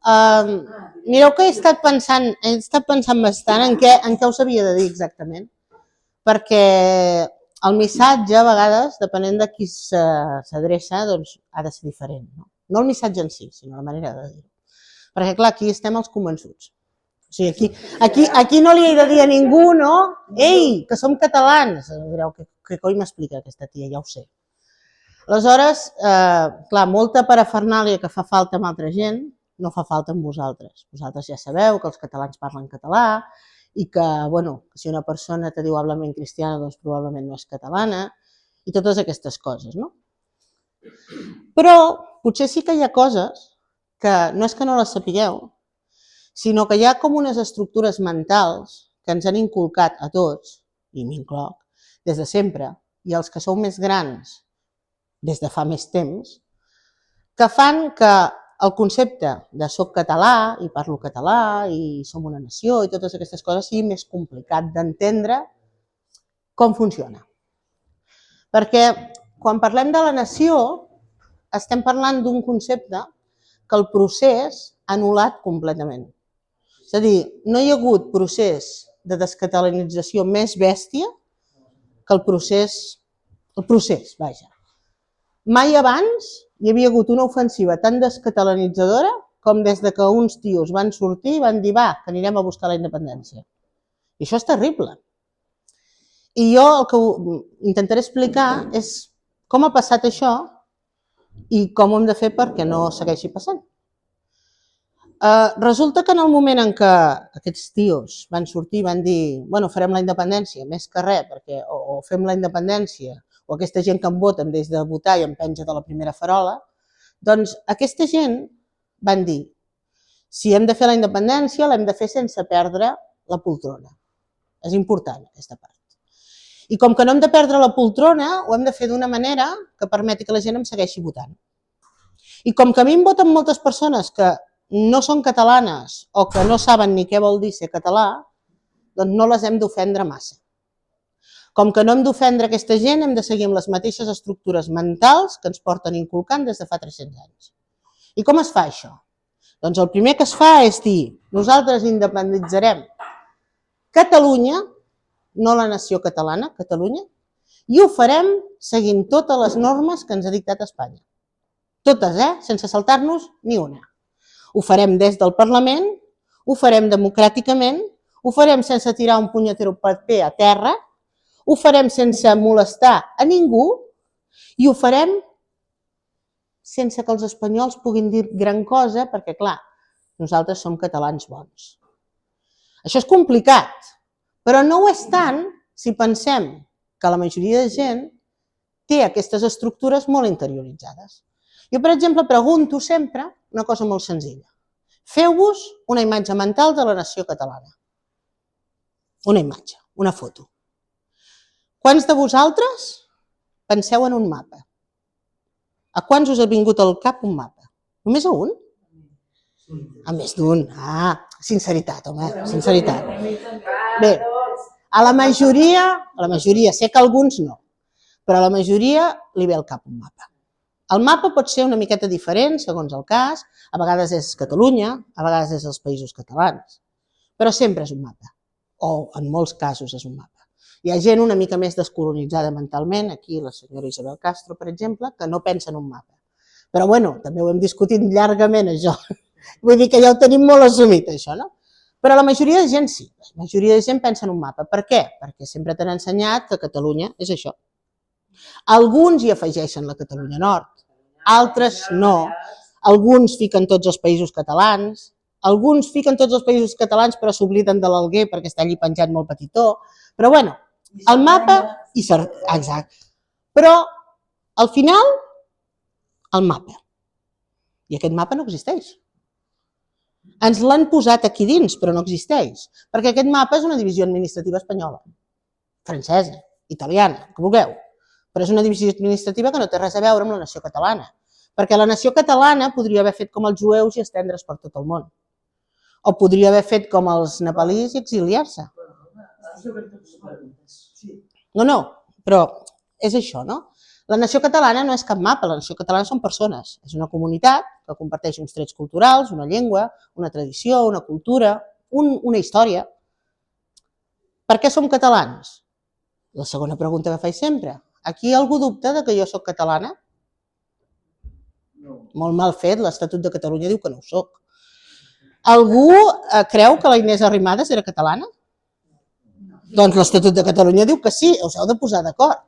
Mireu que he estat pensant bastant en què us havia de dir exactament, perquè el missatge, a vegades, depenent de qui s'adreça, doncs ha de ser diferent. No el missatge en si, sinó la manera de dir-ho. Perquè, clar, aquí estem els convençuts. O sigui, aquí no li he de dir a ningú, no? Ei, que som catalans! Direu, què coi m'explica aquesta tia? Ja ho sé. Aleshores, clar, molta parafernàlia que fa falta amb altra gent no fa falta amb vosaltres. Vosaltres ja sabeu que els catalans parlen català i que, bueno, si una persona te diu habla cristiana, doncs probablement no és catalana i totes aquestes coses, no? Però potser sí que hi ha coses que no és que no les sapigueu, sinó que hi ha com unes estructures mentals que ens han inculcat a tots, i m'incloc, des de sempre, i els que sou més grans des de fa més temps, que fan que el concepte de soc català i parlo català i som una nació i totes aquestes coses sigui més complicat d'entendre com funciona. Perquè quan parlem de la nació estem parlant d'un concepte que el procés ha anul·lat completament. És a dir, no hi ha hagut procés de descatalanització més bèstia que el procés, vaja. Mai abans hi havia hagut una ofensiva tan descatalanitzadora com des que uns tios van sortir i van dir va, que anirem a buscar la independència. I això és terrible. I jo el que intentaré explicar és com ha passat això i com ho hem de fer perquè no segueixi passant. Resulta que en el moment en què aquests tios van sortir i van dir bueno, farem la independència, més que res, perquè o fem la independència o aquesta gent que em vota en deix de votar i em penja de la primera farola, doncs aquesta gent van dir si hem de fer la independència l'hem de fer sense perdre la poltrona. És important aquesta part. I com que no hem de perdre la poltrona, ho hem de fer d'una manera que permeti que la gent em segueixi votant. I com que a mi em voten moltes persones que no són catalanes o que no saben ni què vol dir ser català, doncs no les hem d'ofendre massa. Com que no hem d'ofendre aquesta gent, hem de seguir amb les mateixes estructures mentals que ens porten inculcant des de fa 300 anys. I com es fa això? Doncs el primer que es fa és dir, nosaltres independitzarem Catalunya, no la nació catalana, Catalunya, i ho farem seguint totes les normes que ens ha dictat Espanya. Totes, sense saltar-nos ni una. Ho farem des del Parlament, ho farem democràticament, ho farem sense tirar un punyetero paper a terra, ho farem sense molestar a ningú i ho farem sense que els espanyols puguin dir gran cosa perquè, clar, nosaltres som catalans bons. Això és complicat, però no ho és tant si pensem que la majoria de gent té aquestes estructures molt interioritzades. Jo, per exemple, pregunto sempre una cosa molt senzilla. Feu-vos una imatge mental de la nació catalana. Una imatge, una foto. Quants de vosaltres penseu en un mapa? A quants us ha vingut al cap un mapa? Només a un? A més d'un. Sinceritat, home, sinceritat. Bé, a la majoria, sé que alguns no, però a la majoria li ve al cap un mapa. El mapa pot ser una miqueta diferent, segons el cas, a vegades és Catalunya, a vegades és els països catalans, però sempre és un mapa, o en molts casos és un mapa. Hi ha gent una mica més descolonitzada mentalment, aquí la senyora Isabel Castro, per exemple, que no pensa en un mapa. Però bueno, també ho hem discutit llargament, això. Vull dir que ja ho tenim molt assumit, això, no? Però la majoria de gent sí, la majoria de gent pensa en un mapa. Per què? Perquè sempre t'han ensenyat que Catalunya és això. Alguns hi afegeixen la Catalunya Nord, altres no. Alguns fiquen tots els països catalans, alguns fiquen tots els països catalans però s'obliden de l'Alguer perquè està allí penjat molt petitó. Però bueno, el mapa... Exacte. Però al final, el mapa. I aquest mapa no existeix. Ens l'han posat aquí dins, però no existeix. Perquè aquest mapa és una divisió administrativa espanyola, francesa, italiana, que vulgueu. Però és una divisió administrativa que no té res a veure amb la nació catalana. Perquè la nació catalana podria haver fet com els jueus i estendre's per tot el món. O podria haver fet com els nepalís i exiliar-se. No, però és això, no? La nació catalana no és cap mapa, la nació catalana són persones. És una comunitat que comparteix uns trets culturals, una llengua, una tradició, una cultura, una història. Per què som catalans? La segona pregunta que faig sempre. Aquí algú dubta de que jo sóc catalana? No. Molt mal fet, l'Estatut de Catalunya diu que no ho sóc. Algú creu que la Inés Arrimadas era catalana? Doncs l'Estatut de Catalunya diu que sí, us heu de posar d'acord.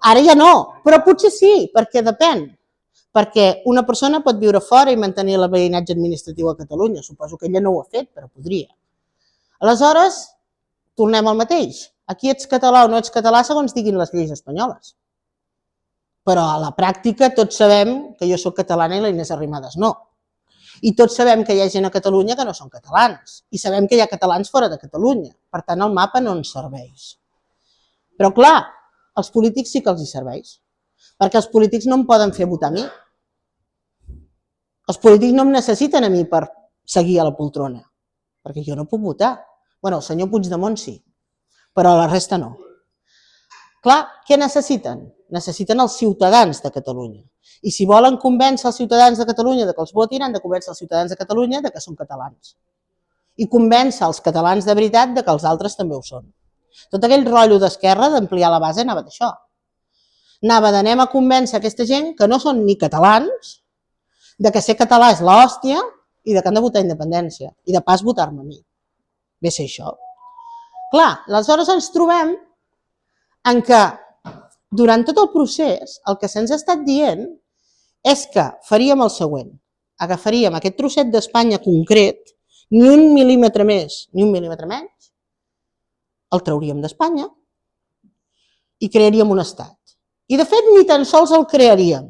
Ara ja no, però potser sí, perquè depèn. Perquè una persona pot viure fora i mantenir el veïnatge administratiu a Catalunya. Suposo que ella no ho ha fet, però podria. Aleshores, tornem al mateix. Aquí ets català o no ets català segons diguin les lleis espanyoles. Però a la pràctica tots sabem que jo soc catalana i la Inés Arrimadas no. I tots sabem que hi ha gent a Catalunya que no són catalans. I sabem que hi ha catalans fora de Catalunya. Per tant, el mapa no ens serveix. Però clar, als polítics sí que els hi serveix. Perquè els polítics no em poden fer votar a mi. Els polítics no em necessiten a mi per seguir a la poltrona. Perquè jo no puc votar. Bueno, el senyor Puigdemont sí, però la resta no. Clar, què necessiten? Necessiten els ciutadans de Catalunya. I si volen convèncer els ciutadans de Catalunya que els votin, han de convèncer els ciutadans de Catalunya que són catalans. I convèncer els catalans de veritat que els altres també ho són. Tot aquell rotllo d'esquerra d'ampliar la base anava d'això. Anava d'anem a convèncer aquesta gent que no són ni catalans, que ser català és l'hòstia i que han de votar independència. I de pas votar-me a mi. Ve a ser això. Clar, aleshores ens trobem en què durant tot el procés el que se'ns ha estat dient és que faríem el següent. Agafaríem aquest trosset d'Espanya concret, ni un mil·límetre més ni un mil·límetre menys, el trauríem d'Espanya i crearíem un estat. I de fet ni tan sols el crearíem,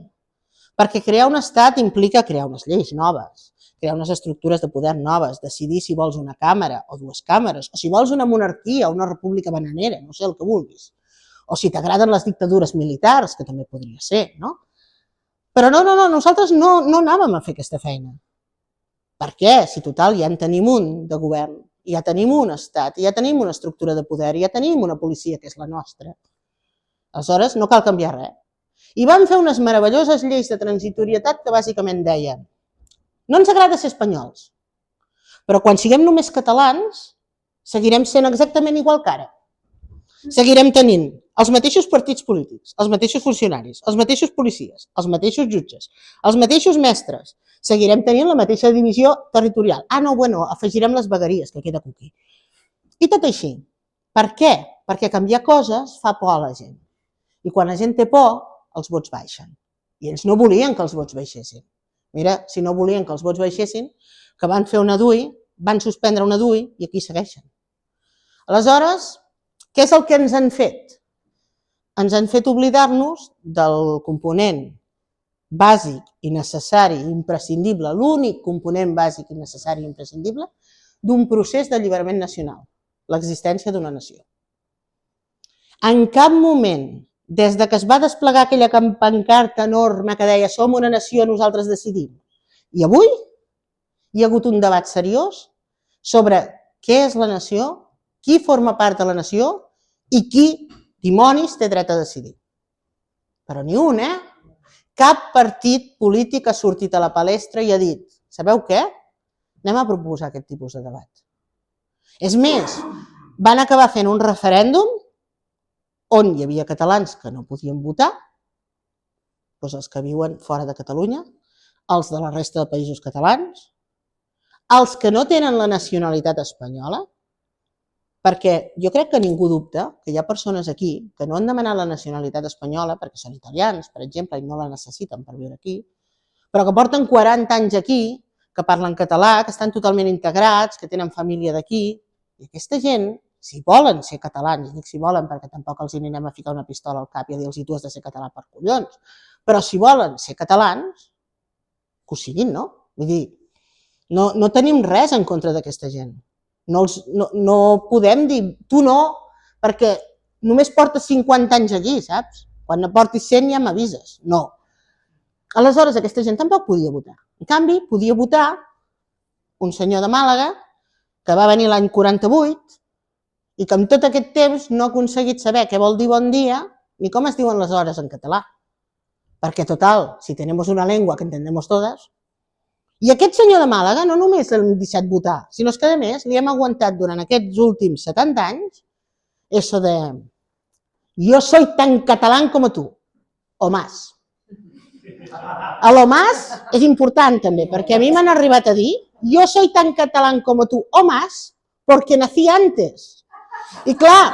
perquè crear un estat implica crear unes lleis noves, crear unes estructures de poder noves, decidir si vols una càmera o dues càmeres, o si vols una monarquia o una república bananera, no sé, el que vulguis. O si t'agraden les dictadures militars, que també podria ser, no? Però no, nosaltres no anàvem a fer aquesta feina. Per què? Si total ja en tenim un de govern, ja tenim un estat, ja tenim una estructura de poder, ja tenim una policia que és la nostra. Aleshores no cal canviar res. I van fer unes meravelloses lleis de transitorietat que bàsicament deien no ens agrada ser espanyols, però quan siguem només catalans seguirem sent exactament igual que ara. Seguirem tenint els mateixos partits polítics, els mateixos funcionaris, els mateixos policies, els mateixos jutges, els mateixos mestres, seguirem tenint la mateixa divisió territorial. Ah, no, bueno, afegirem les vegueries, que queda aquí. I tot així. Per què? Perquè canviar coses fa por a la gent. I quan la gent té por, els vots baixen. I ells no volien que els vots baixessin. Mira, si no volien que els vots baixessin, que van fer una DUI, van suspendre una DUI i aquí segueixen. Aleshores, què és el que ens han fet? Ens han fet oblidar-nos del component bàsic i necessari i imprescindible, l'únic component bàsic i necessari i imprescindible d'un procés d'alliberament nacional, l'existència d'una nació. En cap moment, des que es va desplegar aquella pancarta enorme que deia som una nació, nosaltres decidim, i avui hi ha hagut un debat seriós sobre què és la nació, qui forma part de la nació i qui, dimonis, té dret a decidir. Però ni un, Cap partit polític ha sortit a la palestra i ha dit, sabeu què? Anem a proposar aquest tipus de debat. És més, van acabar fent un referèndum on hi havia catalans que no podien votar, doncs els que viuen fora de Catalunya, els de la resta de països catalans, els que no tenen la nacionalitat espanyola, perquè jo crec que ningú dubta que hi ha persones aquí que no han demanat la nacionalitat espanyola perquè són italians, per exemple, i no la necessiten per viure aquí, però que porten 40 anys aquí, que parlen català, que estan totalment integrats, que tenen família d'aquí, i aquesta gent, si volen ser catalans, i dic si volen perquè tampoc els anem a ficar una pistola al cap i a dir-los tu has de ser català per collons, però si volen ser catalans, que ho siguin, no? Vull dir, no tenim res en contra d'aquesta gent. No podem dir, tu no, perquè només portes 50 anys aquí, saps? Quan ne portis 100 ja m'avises. No. Aleshores, aquesta gent tampoc podia votar. En canvi, podia votar un senyor de Màlaga que va venir l'any 48 i que en tot aquest temps no ha aconseguit saber què vol dir bon dia ni com es diuen les hores en català. Perquè, total, si tenemos una lengua que entendemos todas... I aquest senyor de Màlaga no només l'hem deixat votar, sinó que, a més, li hem aguantat durant aquests últims 70 anys eso de yo soy tan catalán como tú, o más. A lo más és important també, perquè a mi m'han arribat a dir yo soy tan catalán como tú, o más, porque nací antes. I clar,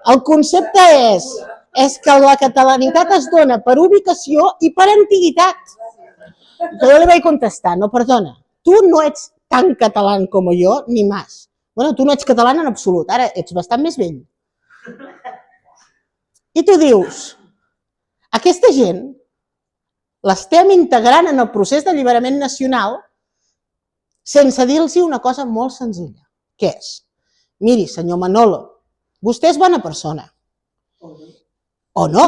el concepte és que la catalanitat es dona per ubicació i per antiguitat. Que jo li vaig contestar, no, perdona, tu no ets tan català com jo, ni más. Bueno, tu no ets català en absolut, ara ets bastant més vell. I tu dius, aquesta gent l'estem integrant en el procés d'alliberament nacional sense dir-los una cosa molt senzilla, que és, miri, senyor Manolo, vostè és bona persona. O no.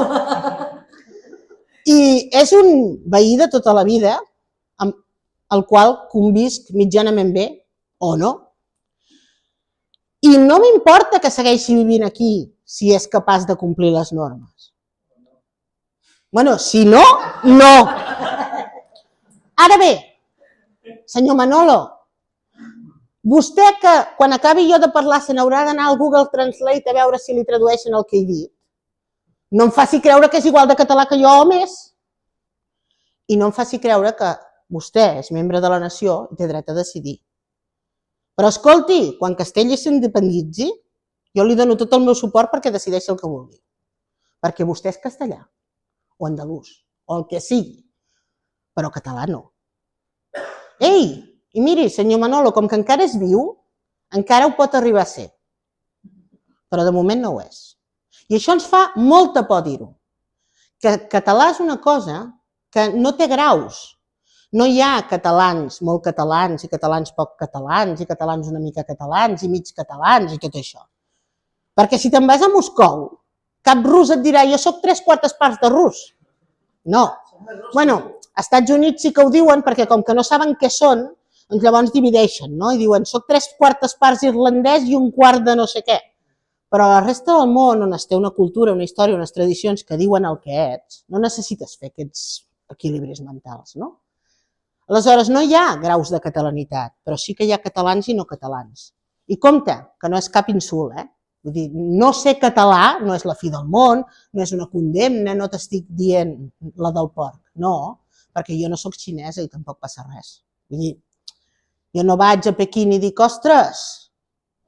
I és un veí de tota la vida amb el qual convisc mitjanament bé, o no. I no m'importa que segueixi vivint aquí si és capaç de complir les normes. Bueno, si no, no. Ara bé, senyor Manolo, vostè que quan acabi jo de parlar se n'haurà d'anar al Google Translate a veure si li tradueixen el que he dit, no em faci creure que és igual de català que jo o més. I no em faci creure que vostè és membre de la nació i té dret a decidir. Però escolti, quan Castella s'independitzi, jo li dono tot el meu suport perquè decideixi el que vulgui. Perquè vostè és castellà, o andalús, o el que sigui, però català no. Ei, i miri, senyor Manolo, com que encara és viu, encara ho pot arribar a ser. Però de moment no ho és. I això ens fa molta por dir-ho. Que català és una cosa que no té graus. No hi ha catalans molt catalans i catalans poc catalans i catalans una mica catalans i mig catalans i tot això. Perquè si te'n vas a Moscou, cap rus et dirà jo soc 3/4 parts de rus. No. Bueno, als Estats Units sí que ho diuen perquè com que no saben què són, doncs llavors divideixen, no? I diuen soc 3/4 parts irlandès i 1/4 de no sé què. Però a la resta del món, on es té una cultura, una història, unes tradicions que diuen el que ets, no necessites fer aquests equilibris mentals, no? Aleshores, no hi ha graus de catalanitat, però sí que hi ha catalans i no catalans. I compte, que no és cap insult, Vull dir, no ser català no és la fi del món, no és una condemna, no t'estic dient la del porc, no, perquè jo no soc xinesa i tampoc passa res. Vull dir, jo no vaig a Pequín i dic, ostres,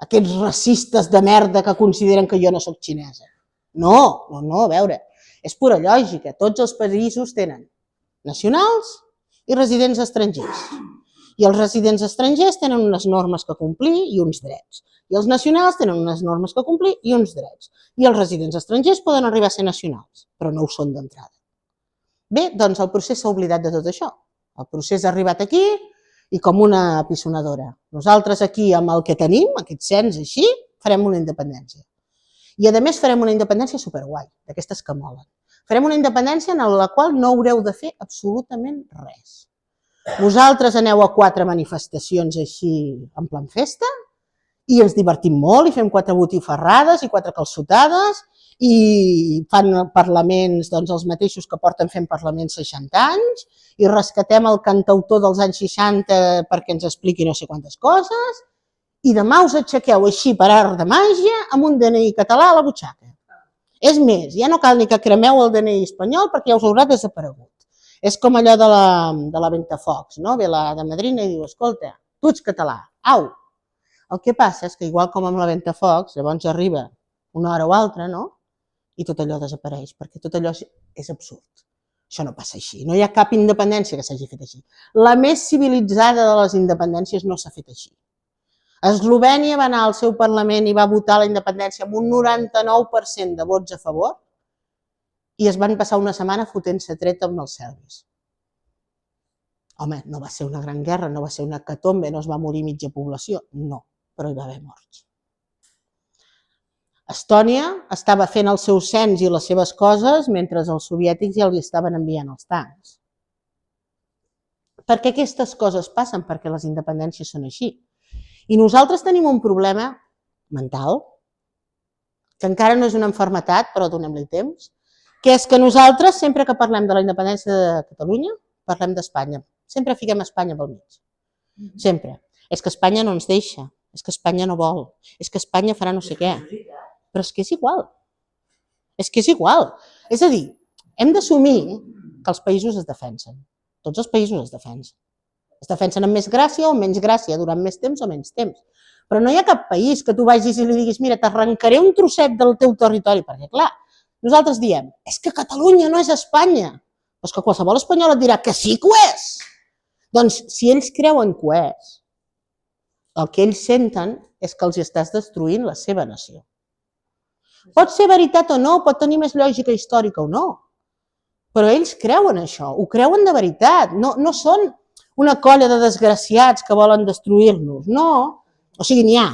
aquests racistes de merda que consideren que jo no soc xinesa. No, a veure, és pura lògica. Tots els països tenen nacionals i residents estrangers. I els residents estrangers tenen unes normes que complir i uns drets. I els nacionals tenen unes normes que complir i uns drets. I els residents estrangers poden arribar a ser nacionals, però no ho són d'entrada. Bé, doncs el procés s'ha oblidat de tot això. El procés ha arribat aquí i com una apissonadora. Nosaltres aquí, amb el que tenim, aquest cens així, farem una independència. I a més farem una independència superguai, d'aquestes que molen. Farem una independència en la qual no haureu de fer absolutament res. Vosaltres aneu a 4 manifestacions així en plan festa i ens divertim molt i fem 4 botifarrades i 4 calçotades i fan parlaments els mateixos que porten fent parlaments 60 anys i rescatem el cantautor dels anys 60 perquè ens expliqui no sé quantes coses i demà us aixequeu així per art de màgia amb un DNI català a la butxaca. És més, ja no cal ni que cremeu el DNI espanyol perquè ja us haurà desaparegut. És com allò de la Ventafocs, no? Ve la de madrina i diu, escolta, tu ets català, au. El que passa és que igual com amb la Ventafocs, llavors arriba una hora o altra, no? I tot allò desapareix, perquè tot allò és absurd. Això no passa així, no hi ha cap independència que s'hagi fet així. La més civilitzada de les independències no s'ha fet així. Eslovènia va anar al seu Parlament i va votar la independència amb un 99% de vots a favor i es van passar una setmana fotent-se tret amb els serbis. Home, no va ser una gran guerra, no va ser una hecatombe, no es va morir mitja població, no, però hi va haver morts. Estònia estava fent el seu cens i les seves coses mentre els soviètics ja li estaven enviant els tancs. Per què aquestes coses passen? Perquè les independències són així. I nosaltres tenim un problema mental, que encara no és una malaltia, però donem-li temps, que és que nosaltres, sempre que parlem de la independència de Catalunya, parlem d'Espanya. Sempre fiquem Espanya pel mig. Sempre. És que Espanya no ens deixa, és que Espanya no vol, és que Espanya farà no sé què. Però és que és igual. És que és igual. És a dir, hem d'assumir que els països es defensen. Tots els països es defensen. Es defensen amb més gràcia o menys gràcia, durant més temps o menys temps. Però no hi ha cap país que tu vagis i li diguis mira, t'arrencaré un trosset del teu territori, perquè clar, nosaltres diem, és que Catalunya no és Espanya. Però és que qualsevol espanyol et dirà que sí que ho és. Doncs si ells creuen que ho és, el que ells senten és que els estàs destruint la seva nació. Pot ser veritat o no, pot tenir més lògica històrica o no, però ells creuen això, ho creuen de veritat, no són una colla de desgraciats que volen destruir-nos, no, o sigui, n'hi ha,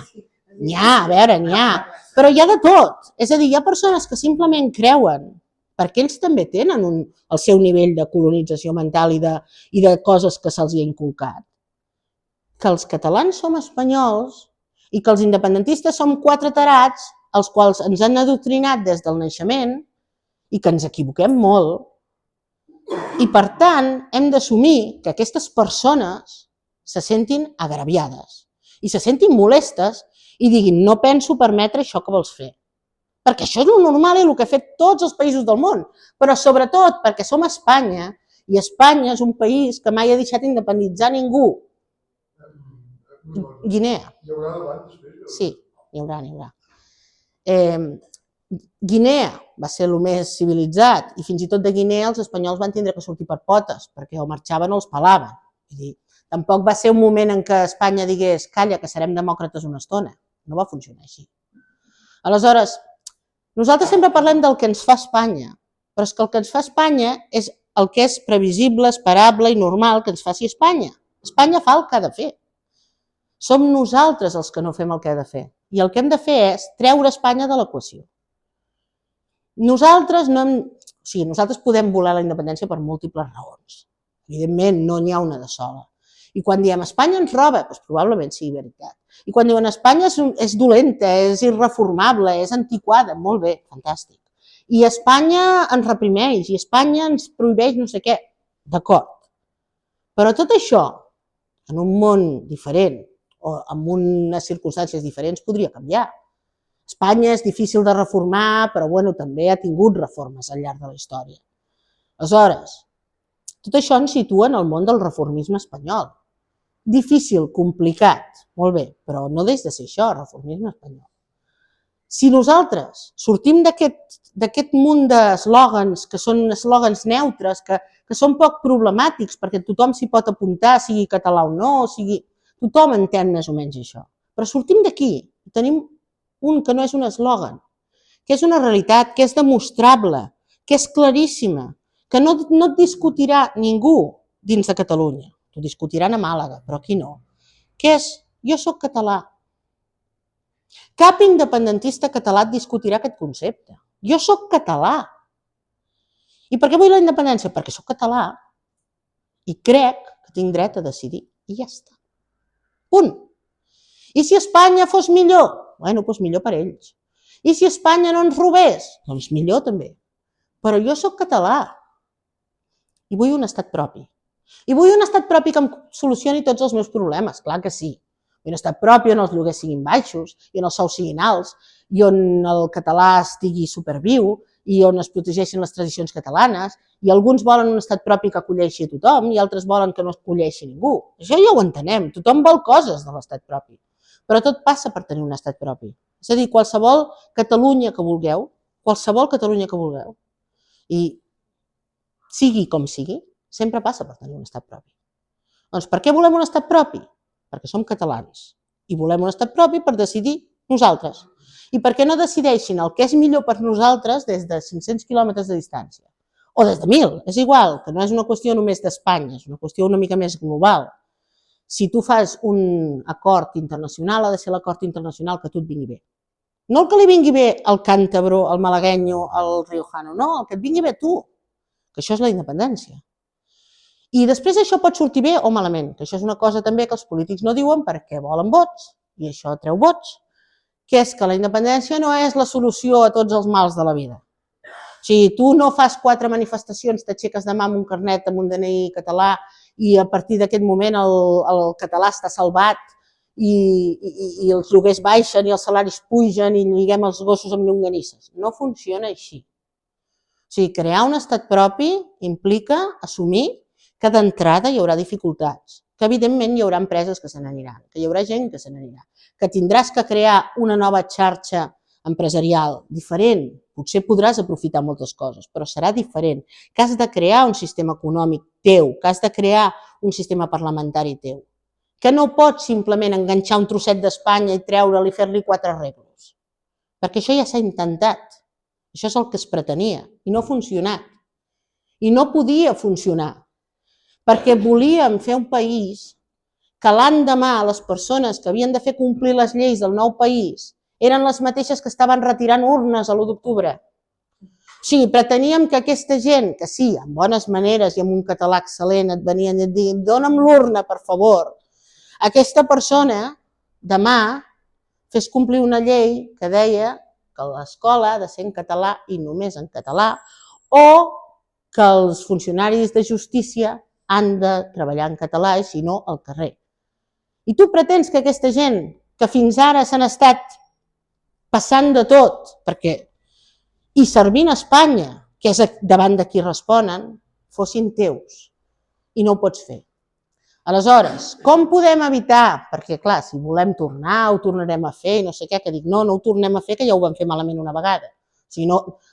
a veure, n'hi ha, però hi ha de tot, és a dir, hi ha persones que simplement creuen, perquè ells també tenen el seu nivell de colonització mental i de coses que se'ls hi ha inculcat, que els catalans som espanyols i que els independentistes som 4 tarats els quals ens han adoctrinat des del naixement i que ens equivoquem molt. I, per tant, hem d'assumir que aquestes persones se sentin agraviades i se sentin molestes i diguin no penso permetre això que vols fer. Perquè això és el normal i el que han fet tots els països del món, però sobretot perquè som Espanya i Espanya és un país que mai ha deixat independitzar ningú. Guinea. Hi haurà debat després? Sí, n'hi haurà. Guinea va ser el més civilitzat i fins i tot de Guinea els espanyols van tindre que sortir per potes perquè o marxaven o els pelaven. Vull dir, tampoc va ser un moment en què Espanya digués calla que serem demòcrates una estona. No va funcionar així. Aleshores, nosaltres sempre parlem del que ens fa Espanya, però és que el que ens fa Espanya és el que és previsible, esperable i normal que ens faci Espanya. Espanya fa el que ha de fer. Som nosaltres els que no fem el que ha de fer. I el que hem de fer és treure Espanya de l'equació. Nosaltres podem voler la independència per múltiples raons. Evidentment, no n'hi ha una de sola. I quan diem Espanya ens roba, doncs probablement sigui veritat. I quan diuen Espanya és dolenta, és irreformable, és antiquada, molt bé, fantàstic. I Espanya ens reprimeix, i Espanya ens prohibeix no sé què. D'acord. Però tot això, en un món diferent, o en unes circumstàncies diferents, podria canviar. Espanya és difícil de reformar, però bueno, també ha tingut reformes al llarg de la història. Aleshores, tot això ens situa en el món del reformisme espanyol. Difícil, complicat, molt bé, però no deixa de ser això, reformisme espanyol. Si nosaltres sortim d'aquest munt d'eslògans, que són eslògans neutres, que són poc problemàtics, perquè tothom s'hi pot apuntar, sigui català o no, tothom entén més o menys això. Però sortim d'aquí i tenim un que no és un eslògan, que és una realitat, que és demostrable, que és claríssima, que no et discutirà ningú dins de Catalunya. T'ho discutiran a Màlaga, però aquí no. Que és, jo soc català. Cap independentista català et discutirà aquest concepte. Jo soc català. I per què vull la independència? Perquè soc català i crec que tinc dret a decidir. I ja està. Punt. I si Espanya fos millor? Bueno, doncs millor per ells. I si Espanya no ens robés? Doncs millor també. Però jo soc català i vull un estat propi. I vull un estat propi que em solucioni tots els meus problemes, clar que sí. Un estat propi on els lloguers siguin baixos i on els sous siguin alts i on el català estigui superviu i on es protegeixin les tradicions catalanes i alguns volen un estat propi que acolleixi a tothom i altres volen que no acolleixi ningú. Això ja ho entenem, tothom vol coses de l'estat propi, però tot passa per tenir un estat propi. És a dir, qualsevol Catalunya que vulgueu, i sigui com sigui, sempre passa per tenir un estat propi. Doncs per què volem un estat propi? Perquè som catalans i volem un estat propi per decidir nosaltres. I perquè no decideixin el que és millor per nosaltres des de 500 quilòmetres de distància. O des de 1.000, és igual, que no és una qüestió només d'Espanya, és una qüestió una mica més global. Si tu fas un acord internacional, ha de ser l'acord internacional que a tu et vingui bé. No el que li vingui bé al càntabro, al malaguenyo, al riojano, no, el que et vingui bé a tu, que això és la independència. I després això pot sortir bé o malament, que això és una cosa també que els polítics no diuen perquè volen vots, i això treu vots, que és que la independència no és la solució a tots els mals de la vida. sigui, tu no fas 4 manifestacions, t'aixeques demà amb un carnet, amb un DNI català i a partir d'aquest moment el català està salvat i els lloguers baixen i els salaris pugen i lliguem els gossos amb llonganisses. No funciona així. O sigui, crear un estat propi implica assumir que d'entrada hi haurà dificultats, que evidentment hi haurà empreses que se n'aniran, que hi haurà gent que se n'anirà, que tindràs que crear una nova xarxa empresarial diferent, potser podràs aprofitar moltes coses, però serà diferent, que has de crear un sistema econòmic teu, que has de crear un sistema parlamentari teu, que no pots simplement enganxar un trosset d'Espanya i treure'l i fer-li 4 arreglos, perquè això ja s'ha intentat, això és el que es pretenia i no ha funcionat, i no podia funcionar, perquè volíem fer un país que l'endemà les persones que havien de fer complir les lleis del nou país eren les mateixes que estaven retirant urnes a l'1 d'octubre. O sigui, preteníem que aquesta gent, que sí, amb bones maneres i amb un català excel·lent, et venien i et diguin dona'm l'urna, per favor, aquesta persona demà fes complir una llei que deia que l'escola ha de ser en català i només en català, o que els funcionaris de justícia han de treballar en català i si no al carrer. I tu pretens que aquesta gent que fins ara s'han estat passant de tot i servint a Espanya, que és davant de qui responen, fossin teus i no ho pots fer. Aleshores, com podem evitar? Perquè, clar, si volem tornar, ho tornarem a fer i no sé què, que dic, no ho tornem a fer, que ja ho vam fer malament una vegada. O sigui,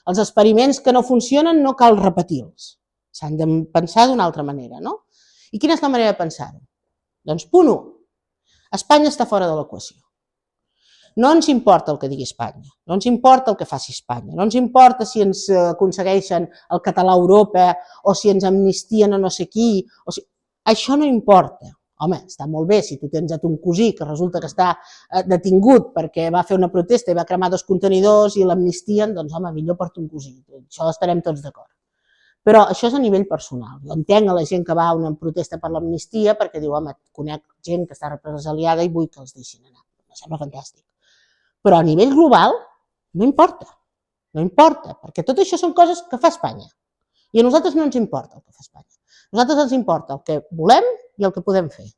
els experiments que no funcionen no cal repetir-los. S'han de pensar d'una altra manera, no? I quina és la manera de pensar-ho? Doncs, punt 1, Espanya està fora de l'equació. No ens importa el que digui Espanya, no ens importa el que faci Espanya, no ens importa si ens aconsegueixen el català a Europa o si ens amnistien a no sé qui, això no importa. Home, està molt bé si tu tens a ton cosí que resulta que està detingut perquè va fer una protesta i va cremar 2 contenidors i l'amnistien, doncs home, millor per ton cosí, això estarem tots d'acord. Però això és a nivell personal. Jo entenc a la gent que va a una protesta per l'amnistia perquè diu, home, conec gent que està represaliada i vull que els deixin anar. Em sembla fantàstic. Però a nivell global no importa, perquè tot això són coses que fa Espanya. I a nosaltres no ens importa el que fa Espanya. A nosaltres ens importa el que volem i el que podem fer.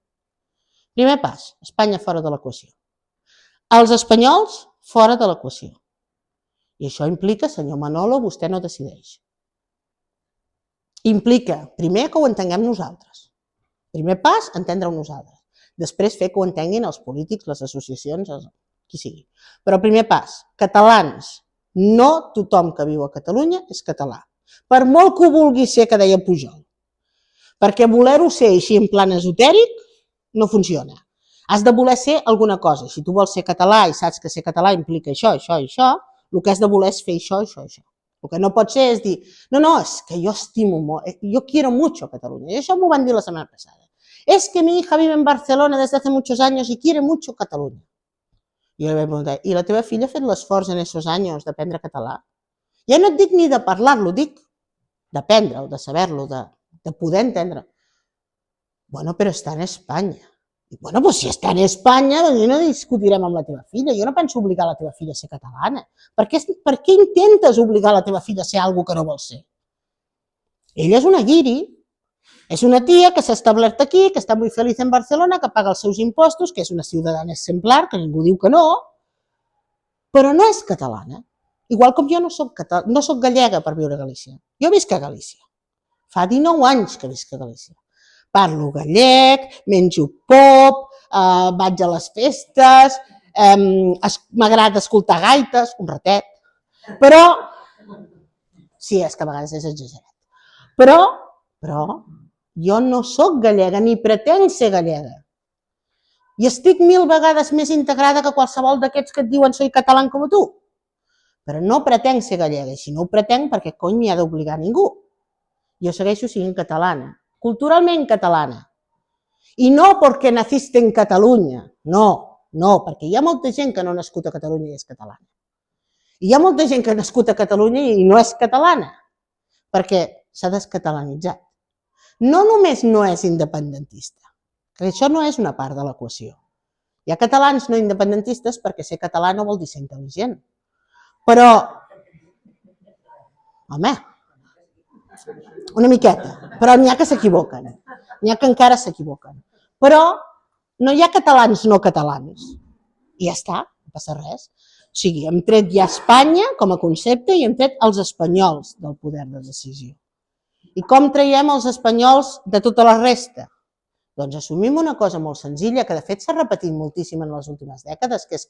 Primer pas, Espanya fora de l'equació. Els espanyols fora de l'equació. I això implica, senyor Manolo, vostè no decideix. Implica, primer, que ho entenguem nosaltres. Primer pas, entendre-ho nosaltres. Després, fer que ho entenguin els polítics, les associacions, qui sigui. Però primer pas, catalans, no tothom que viu a Catalunya és català. Per molt que ho vulgui ser, que deia Pujol. Perquè voler-ho ser així en plan esotèric no funciona. Has de voler ser alguna cosa. Si tu vols ser català i saps que ser català implica això, això i això, el que has de voler és fer això, això i això. El que no pot ser és dir, no, és que jo estimo molt, yo quiero mucho Cataluña. I això m'ho van dir la setmana passada. Es que mi hija vive en Barcelona desde hace muchos años y quiere mucho Cataluña. I jo li vaig preguntar, i la teva filla ha fet l'esforç en aquests anys d'aprendre català? Ja no et dic ni de parlar-lo, dic d'aprendre-ho, de saber-lo, de poder entendre. Bueno, però està en Espanya. Dic, bueno, doncs si està en Espanya, doncs no discutirem amb la teva filla. Jo no penso obligar la teva filla a ser catalana. Per què intentes obligar la teva filla a ser alguna cosa que no vol ser? Ella és una guiri, és una tia que s'ha establert aquí, que està molt feliç en Barcelona, que paga els seus impostos, que és una ciutadana exemplar, que ningú diu que no, però no és catalana. Igual com jo no soc gallega per viure a Galícia. Jo visc a Galícia. Fa 19 anys que visc a Galícia. Parlo gallec, menjo pop, vaig a les festes, m'agrada escoltar gaites, un ratet, però, sí, és que a vegades és exagerat, però jo no soc gallega ni pretenc ser gallega. I estic 1000 vegades més integrada que qualsevol d'aquests que et diuen soy català com tu. Però no pretenc ser gallega, i si no ho pretenc, perquè cony m'hi ha d'obligar ningú. Jo segueixo sent catalana, culturalment catalana. I no perquè naciste en Catalunya, no, perquè hi ha molta gent que no ha nascut a Catalunya i és catalana. I hi ha molta gent que ha nascut a Catalunya i no és catalana, perquè s'ha descatalanitzat. No només no és independentista, que això no és una part de l'equació. Hi ha catalans no independentistes perquè ser català no vol dir ser intel·ligent. Però Home, una miqueta, però n'hi ha que s'equivoquen, n'hi ha que encara s'equivoquen. Però no hi ha catalans no catalans. I ja està, no passa res. O sigui, hem tret ja Espanya com a concepte i hem tret els espanyols del poder de decisió. I com traiem els espanyols de tota la resta? Doncs assumim una cosa molt senzilla, que de fet s'ha repetit moltíssim en les últimes dècades, que és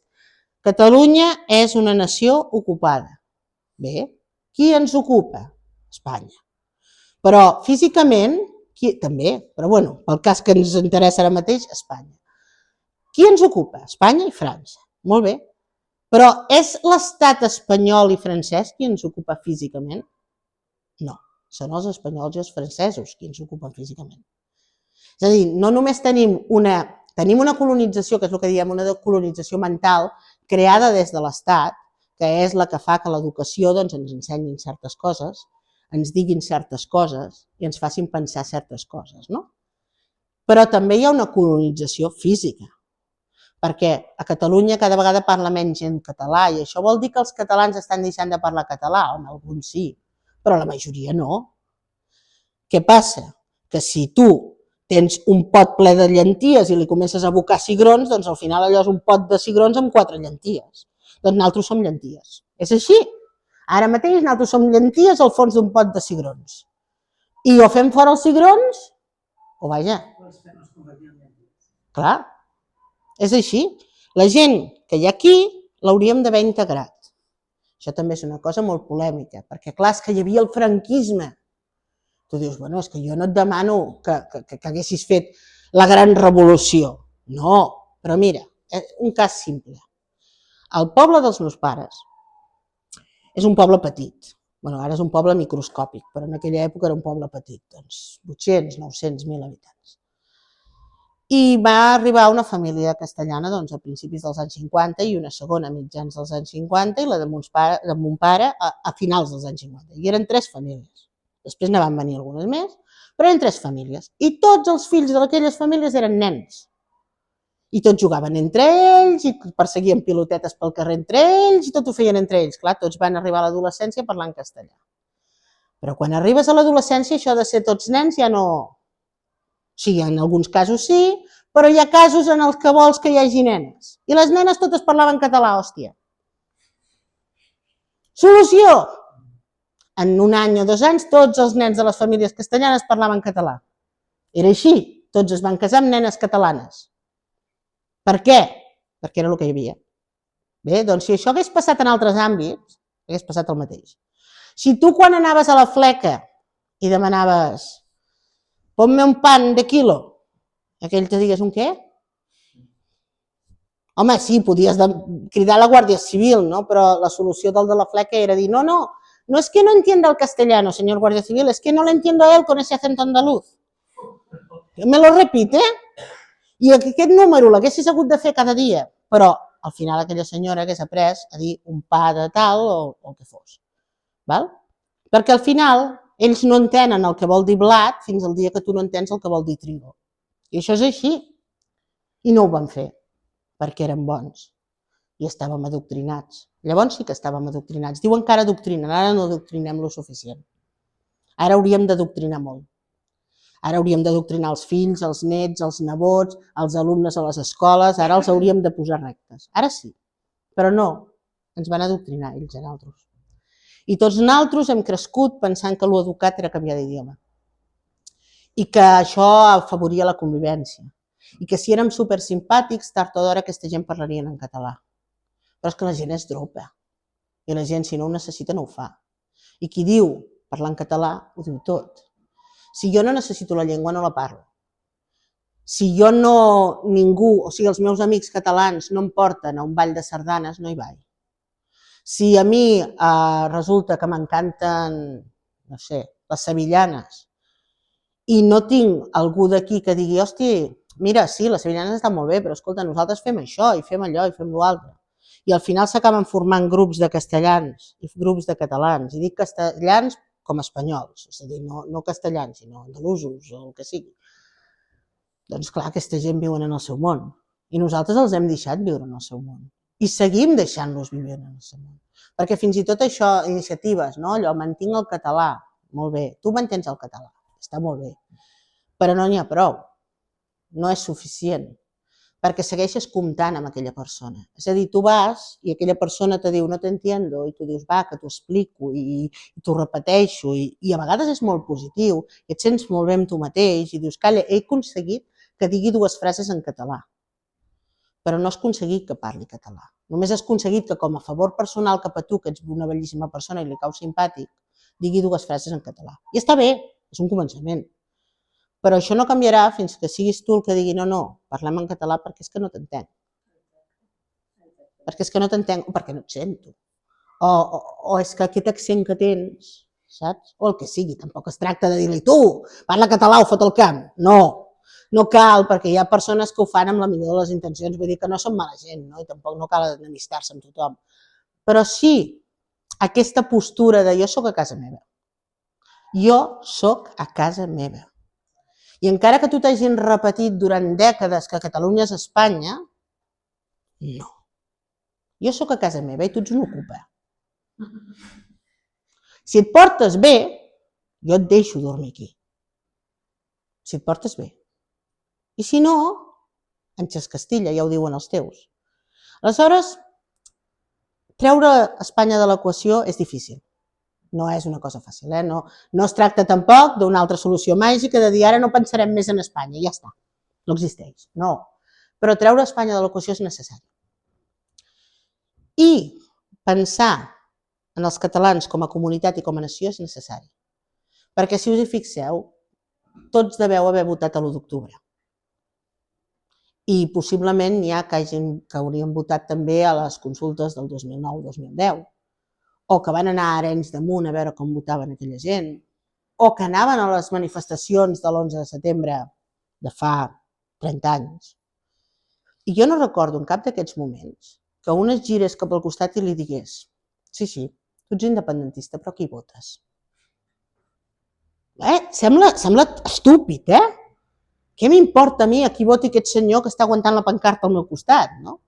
Catalunya és una nació ocupada. Bé, qui ens ocupa? Espanya. Però físicament, també, però bueno, pel cas que ens interessa ara mateix, Espanya. Qui ens ocupa? Espanya i França. Molt bé. Però és l'estat espanyol i francès qui ens ocupa físicament? No, són els espanyols i els francesos qui ens ocupen físicament. És a dir, no només tenim una colonització, que és el que diem, una colonització mental creada des de l'Estat, que és la que fa que l'educació ens ensenyin certes coses, ens diguin certes coses i ens facin pensar certes coses, no? Però també hi ha una colonització física, perquè a Catalunya cada vegada parla menys gent català i això vol dir que els catalans estan deixant de parlar català? Home, alguns sí, però la majoria no. Què passa? Que si tu tens un pot ple de llenties i li comences a abocar cigrons, doncs al final allò és un pot de cigrons amb 4 llenties. Doncs nosaltres som llenties. És així. Ara mateix nosaltres som llenties al fons d'un pot de cigrons. I o fem fora els cigrons, o vaja. Clar, és així. La gent que hi ha aquí l'hauríem d'haver integrat. Això també és una cosa molt polèmica, perquè clar, és que hi havia el franquisme. Tu dius, bueno, és que jo no et demano que haguessis fet la gran revolució. No, però mira, un cas simple. El poble dels meus pares és un poble petit. Bueno, ara és un poble microscòpic, però en aquella època era un poble petit, doncs 800, 900, 1.000 habitants. I va arribar una família castellana doncs, a principis dels anys 50 i una segona a mitjans dels anys 50 i la de mon pare a finals dels anys 50. I eren 3 famílies. Després ne van venir algunes més, però eren 3 famílies. I tots els fills d'aquelles famílies eren nens. I tots jugaven entre ells, i perseguien pilotetes pel carrer entre ells, i tot ho feien entre ells. Clar, tots van arribar a l'adolescència parlant castellà. Però quan arribes a l'adolescència, això de ser tots nens ja no... Sí, en alguns casos sí, però hi ha casos en els que vols que hi hagi nenes. I les nenes totes parlaven català, hòstia. Solució! En un any o 2 anys, tots els nens de les famílies castellanes parlaven català. Era així, tots es van casar amb nenes catalanes. Per què? Perquè era el que hi havia. Bé, doncs si això hagués passat en altres àmbits, hagués passat el mateix. Si tu quan anaves a la fleca i demanaves ponme un pan de quilo, aquell te digués un què? Home, sí, podies cridar a la Guàrdia Civil, no? Però la solució del de la fleca era dir no es que no entienda el castellano, señor Guardia Civil, es que no lo entiendo a él con ese acento andaluz. Me lo repite? I aquest número l'haguessis hagut de fer cada dia, però al final aquella senyora hagués après a dir un pa de tal o el que fos. Val? Perquè al final ells no entenen el que vol dir blat fins al dia que tu no entens el que vol dir trigo. I això és així. I no ho van fer, perquè eren bons i estàvem adoctrinats. Llavors sí que estàvem adoctrinats. Diuen que ara adoctrinen, ara no adoctrinem lo suficient. Ara hauríem d'adoctrinar molt. Ara hauríem d'adoctrinar els fills, els nets, els nebots, els alumnes a les escoles, ara els hauríem de posar rectes. Ara sí, però no, ens van adoctrinar ells a nosaltres. I tots nosaltres hem crescut pensant que l'educat era canviar d'idioma i que això afavoria la convivència i que si érem supersimpàtics, tard o d'hora aquesta gent parlarien en català. Però és que la gent és dropa i la gent si no ho necessita no ho fa. I qui diu parlar en català ho diu tot. Si jo no necessito la llengua, no la parlo. Si jo no, ningú, o sigui, els meus amics catalans no em porten a un ball de sardanes, no hi vaig. Si a mi resulta que m'encanten, no sé, les sevillanes, i no tinc algú d'aquí que digui, hòstia, mira, sí, les sevillanes estan molt bé, però escolta, nosaltres fem això, i fem allò, i fem l'altre. I al final s'acaben formant grups de castellans i grups de catalans. I dic castellans com espanyols, és a dir, no castellans, sinó andalusos o el que sigui. Doncs clar, aquesta gent viuen en el seu món i nosaltres els hem deixat viure en el seu món. i seguim deixant-los vivint en el món. Perquè fins i tot això, iniciatives, no? Allò, mantinc el català, molt bé, tu mantens el català, està molt bé, però no n'hi ha prou, no és suficient, perquè segueixes comptant amb aquella persona. És a dir, tu vas i aquella persona te diu no t'entiendo i tu dius va, que t'ho explico i t'ho repeteixo i a vegades és molt positiu i et sents molt bé amb tu mateix i dius, calla, he aconseguit que digui 2 frases en català, però no has aconseguit que parli català. Només has aconseguit que com a favor personal cap a tu, que ets una bellíssima persona i li cau simpàtic, digui 2 frases en català. I està bé, és un començament. Però això no canviarà fins que siguis tu el que digui no, parlem en català perquè és que no t'entenc. Perquè és que no t'entenc o perquè no et sento. O és que aquest accent que tens, saps? O el que sigui, tampoc es tracta de dir-li tu, parla català o fot el camp. No cal, perquè hi ha persones que ho fan amb la millor de les intencions, vull dir que no són mala gent, no? I tampoc no cal enemistar-se amb tothom. Però sí, aquesta postura de jo sóc a casa meva. Jo sóc a casa meva. I encara que tu t'hagin repetit durant dècades que Catalunya és Espanya, no. Jo sóc a casa meva i tu ets un ocupa. Si et portes bé, jo et deixo dormir aquí. Si et portes bé. I si no, en Castilla, ja ho diuen els teus. Aleshores, treure Espanya de l'equació és difícil. No és una cosa fàcil, No es tracta tampoc d'una altra solució màgica de dir ara no pensarem més en Espanya, ja està. No existeix, no. Però treure Espanya de l'equació és necessari. I pensar en els catalans com a comunitat i com a nació és necessari. Perquè si us hi fixeu, tots deveu haver votat l'1 d'octubre. I possiblement n'hi ha que haurien votat també a les consultes del 2009-2010, o que van anar a Arenys de Munt a veure com votaven aquella gent, o que anaven a les manifestacions de l'11 de setembre de fa 30 anys. I jo no recordo en cap d'aquests moments que un es girés cap al costat i li digués sí, tu ets independentista, però qui votes? Sembla estúpid, Què m'importa a mi a qui voti aquest senyor que està aguantant la pancarta al meu costat, no?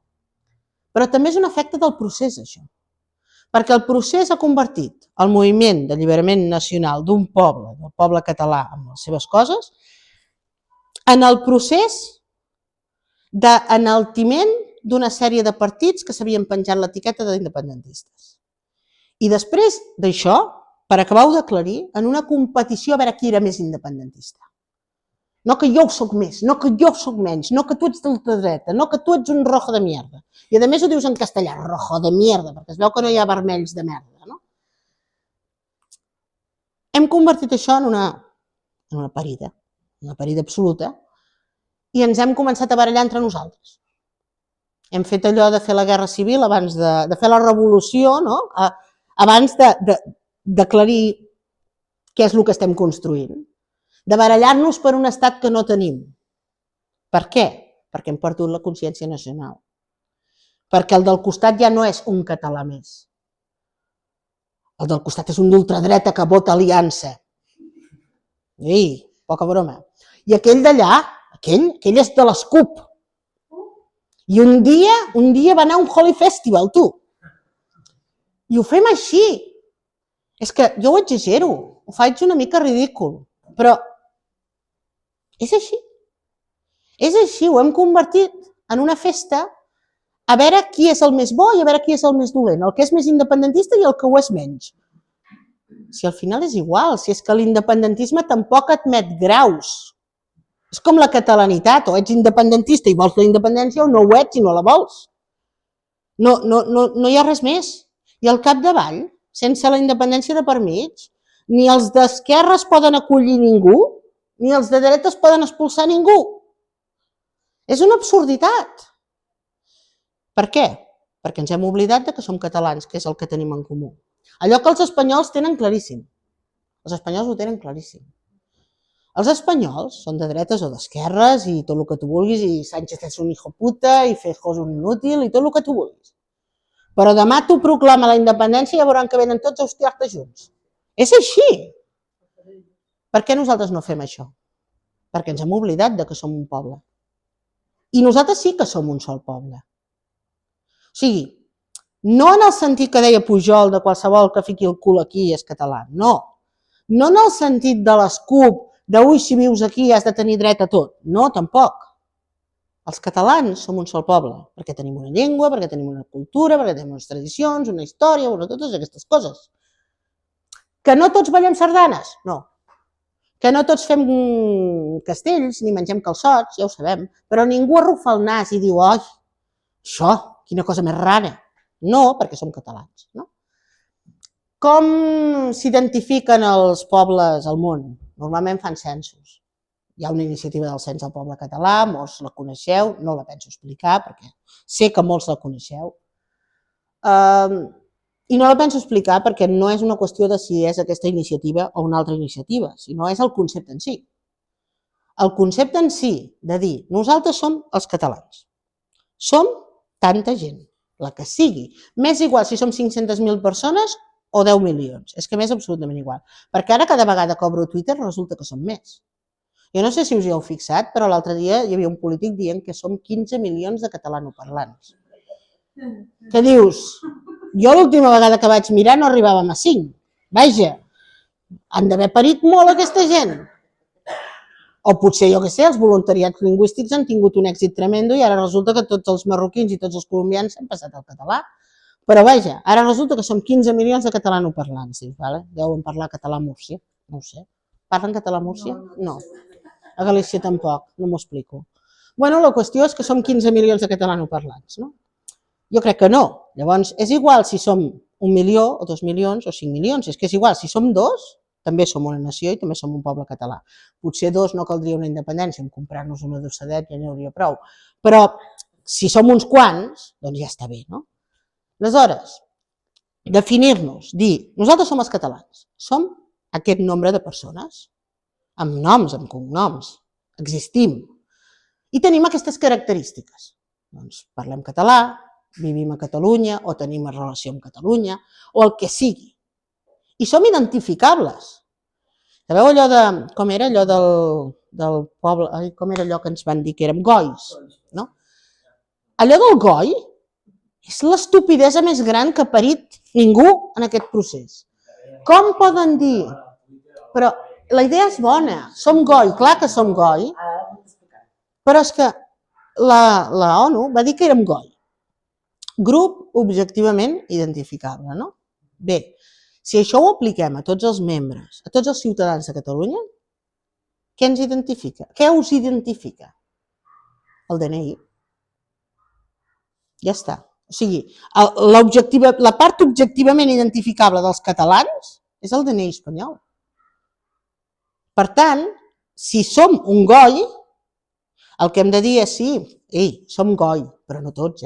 Però també és un efecte del procés, això. Perquè el procés ha convertit el moviment d'alliberament nacional d'un poble, del poble català, amb les seves coses, en el procés d'enaltiment d'una sèrie de partits que s'havien penjat l'etiqueta d'independentistes. I després d'això, per acabar-ho d'aclarir, en una competició a veure qui era més independentista. No que jo ho soc més, no que jo soc menys, no que tu ets d'ultradreta, no que tu ets un rojo de mierda. I a més ho dius en castellà, rojo de mierda, perquè es veu que no hi ha vermells de merda, no? Hem convertit això en una parida absoluta, i ens hem començat a barallar entre nosaltres. Hem fet allò de fer la guerra civil abans de fer la revolució, no? Abans d'aclarir què és el que estem construint. De barallar-nos per un estat que no tenim. Per què? Perquè hem perdut la consciència nacional. Perquè el del costat ja no és un català més. El del costat és un d'ultradreta que vota aliança. Ei, poca broma. I aquell d'allà, aquell és de les CUP. I un dia va anar a un Holy Festival, tu. I ho fem així. És que jo ho exagero, ho faig una mica ridícul, però és així. És així, ho hem convertit en una festa a veure qui és el més bo i a veure qui és el més dolent, el que és més independentista i el que ho és menys. Si al final és igual, si és que l'independentisme tampoc admet graus. És com la catalanitat, o ets independentista i vols la independència o no ho ets i no la vols. No hi ha res més. I al capdavall, sense la independència de per mig, ni els d'esquerres poden acollir ningú, ni els de dretes poden expulsar ningú. És una absurditat. Per què? Perquè ens hem oblidat que som catalans, que és el que tenim en comú. Allò que els espanyols tenen claríssim. Els espanyols ho tenen claríssim. Els espanyols són de dretes o d'esquerres i tot el que tu vulguis, i Sánchez és un hijo puta, i Feijóo és un inútil, i tot el que tu vulguis. Però demà tu proclama la independència i ja veuran que venen tots a hostiar-te junts. És així. Per què nosaltres no fem això? Perquè ens hem oblidat que som un poble. I nosaltres sí que som un sol poble. sigui, no en el sentit que deia Pujol de qualsevol que fiqui el cul aquí és català, no. No en el sentit de l'escup, de ui, si vius aquí has de tenir dret a tot, no, tampoc. Els catalans som un sol poble, perquè tenim una llengua, perquè tenim una cultura, perquè tenim unes tradicions, una història, totes aquestes coses. Que no tots ballem sardanes? No. Que no tots fem castells ni mengem calçots, ja ho sabem, però ningú arrufa el nas i diu, oi, això, quina cosa més rara. No, perquè som catalans. No? Com s'identifiquen els pobles al món? Normalment fan censos. Hi ha una iniciativa del cens del poble català, molts la coneixeu, no la penso explicar perquè sé que molts la coneixeu. I no la penso explicar perquè no és una qüestió de si és aquesta iniciativa o una altra iniciativa, sinó és el concepte en si. El concepte en si de dir nosaltres som els catalans. Som tanta gent, la que sigui. M'és igual si som 500.000 persones o 10 milions. És que m'és absolutament igual. Perquè ara cada vegada que obro Twitter resulta que som més. Jo no sé si us hi heu fixat, però l'altre dia hi havia un polític dient que som 15 milions de catalanoparlants. Què dius? Jo l'última vegada que vaig mirar no arribàvem a 5. Vaja, han d'haver parit molt aquesta gent. O potser, jo què sé, els voluntariats lingüístics han tingut un èxit tremendo i ara resulta que tots els marroquins i tots els colombians s'han passat al català. Però vaja, ara resulta que som 15 milions de catalanoparlants. Deuen parlar català a Múrcia, no ho sé. Parlen català a Múrcia? No. A Galícia tampoc, no m'ho explico. Bueno, la qüestió és que som 15 milions de catalanoparlants, no? Jo crec que no. Llavors, és igual si som 1 milió o 2 milions o 5 milions, és que és igual, si som 2, també som una nació i també som un poble català. Potser 2 no caldria una independència, amb comprar-nos una docedeta ja n'hi hauria prou, però si som uns quants, doncs ja està bé, no? Aleshores, definir-nos, dir, nosaltres som els catalans, som aquest nombre de persones, amb noms, amb cognoms, existim, i tenim aquestes característiques. Doncs parlem català, vivim a Catalunya, o tenim una relació amb Catalunya, o el que sigui. I som identificables. Sabeu allò de, com era allò del poble, com era allò que ens van dir que érem gois, no? Allò del goi és l'estupidesa més gran que ha parit ningú en aquest procés. Com poden dir? Però la idea és bona, som goi, clar que som goi, però és que la ONU va dir que érem goi. Grup objectivament identificable, no? Bé, si això ho apliquem a tots els membres, a tots els ciutadans de Catalunya, què ens identifica? Què us identifica? El DNI. Ja està. O sigui, la part objectivament identificable dels catalans és el DNI espanyol. Per tant, si som un goi, el que hem de dir és sí, som goi, però no tots,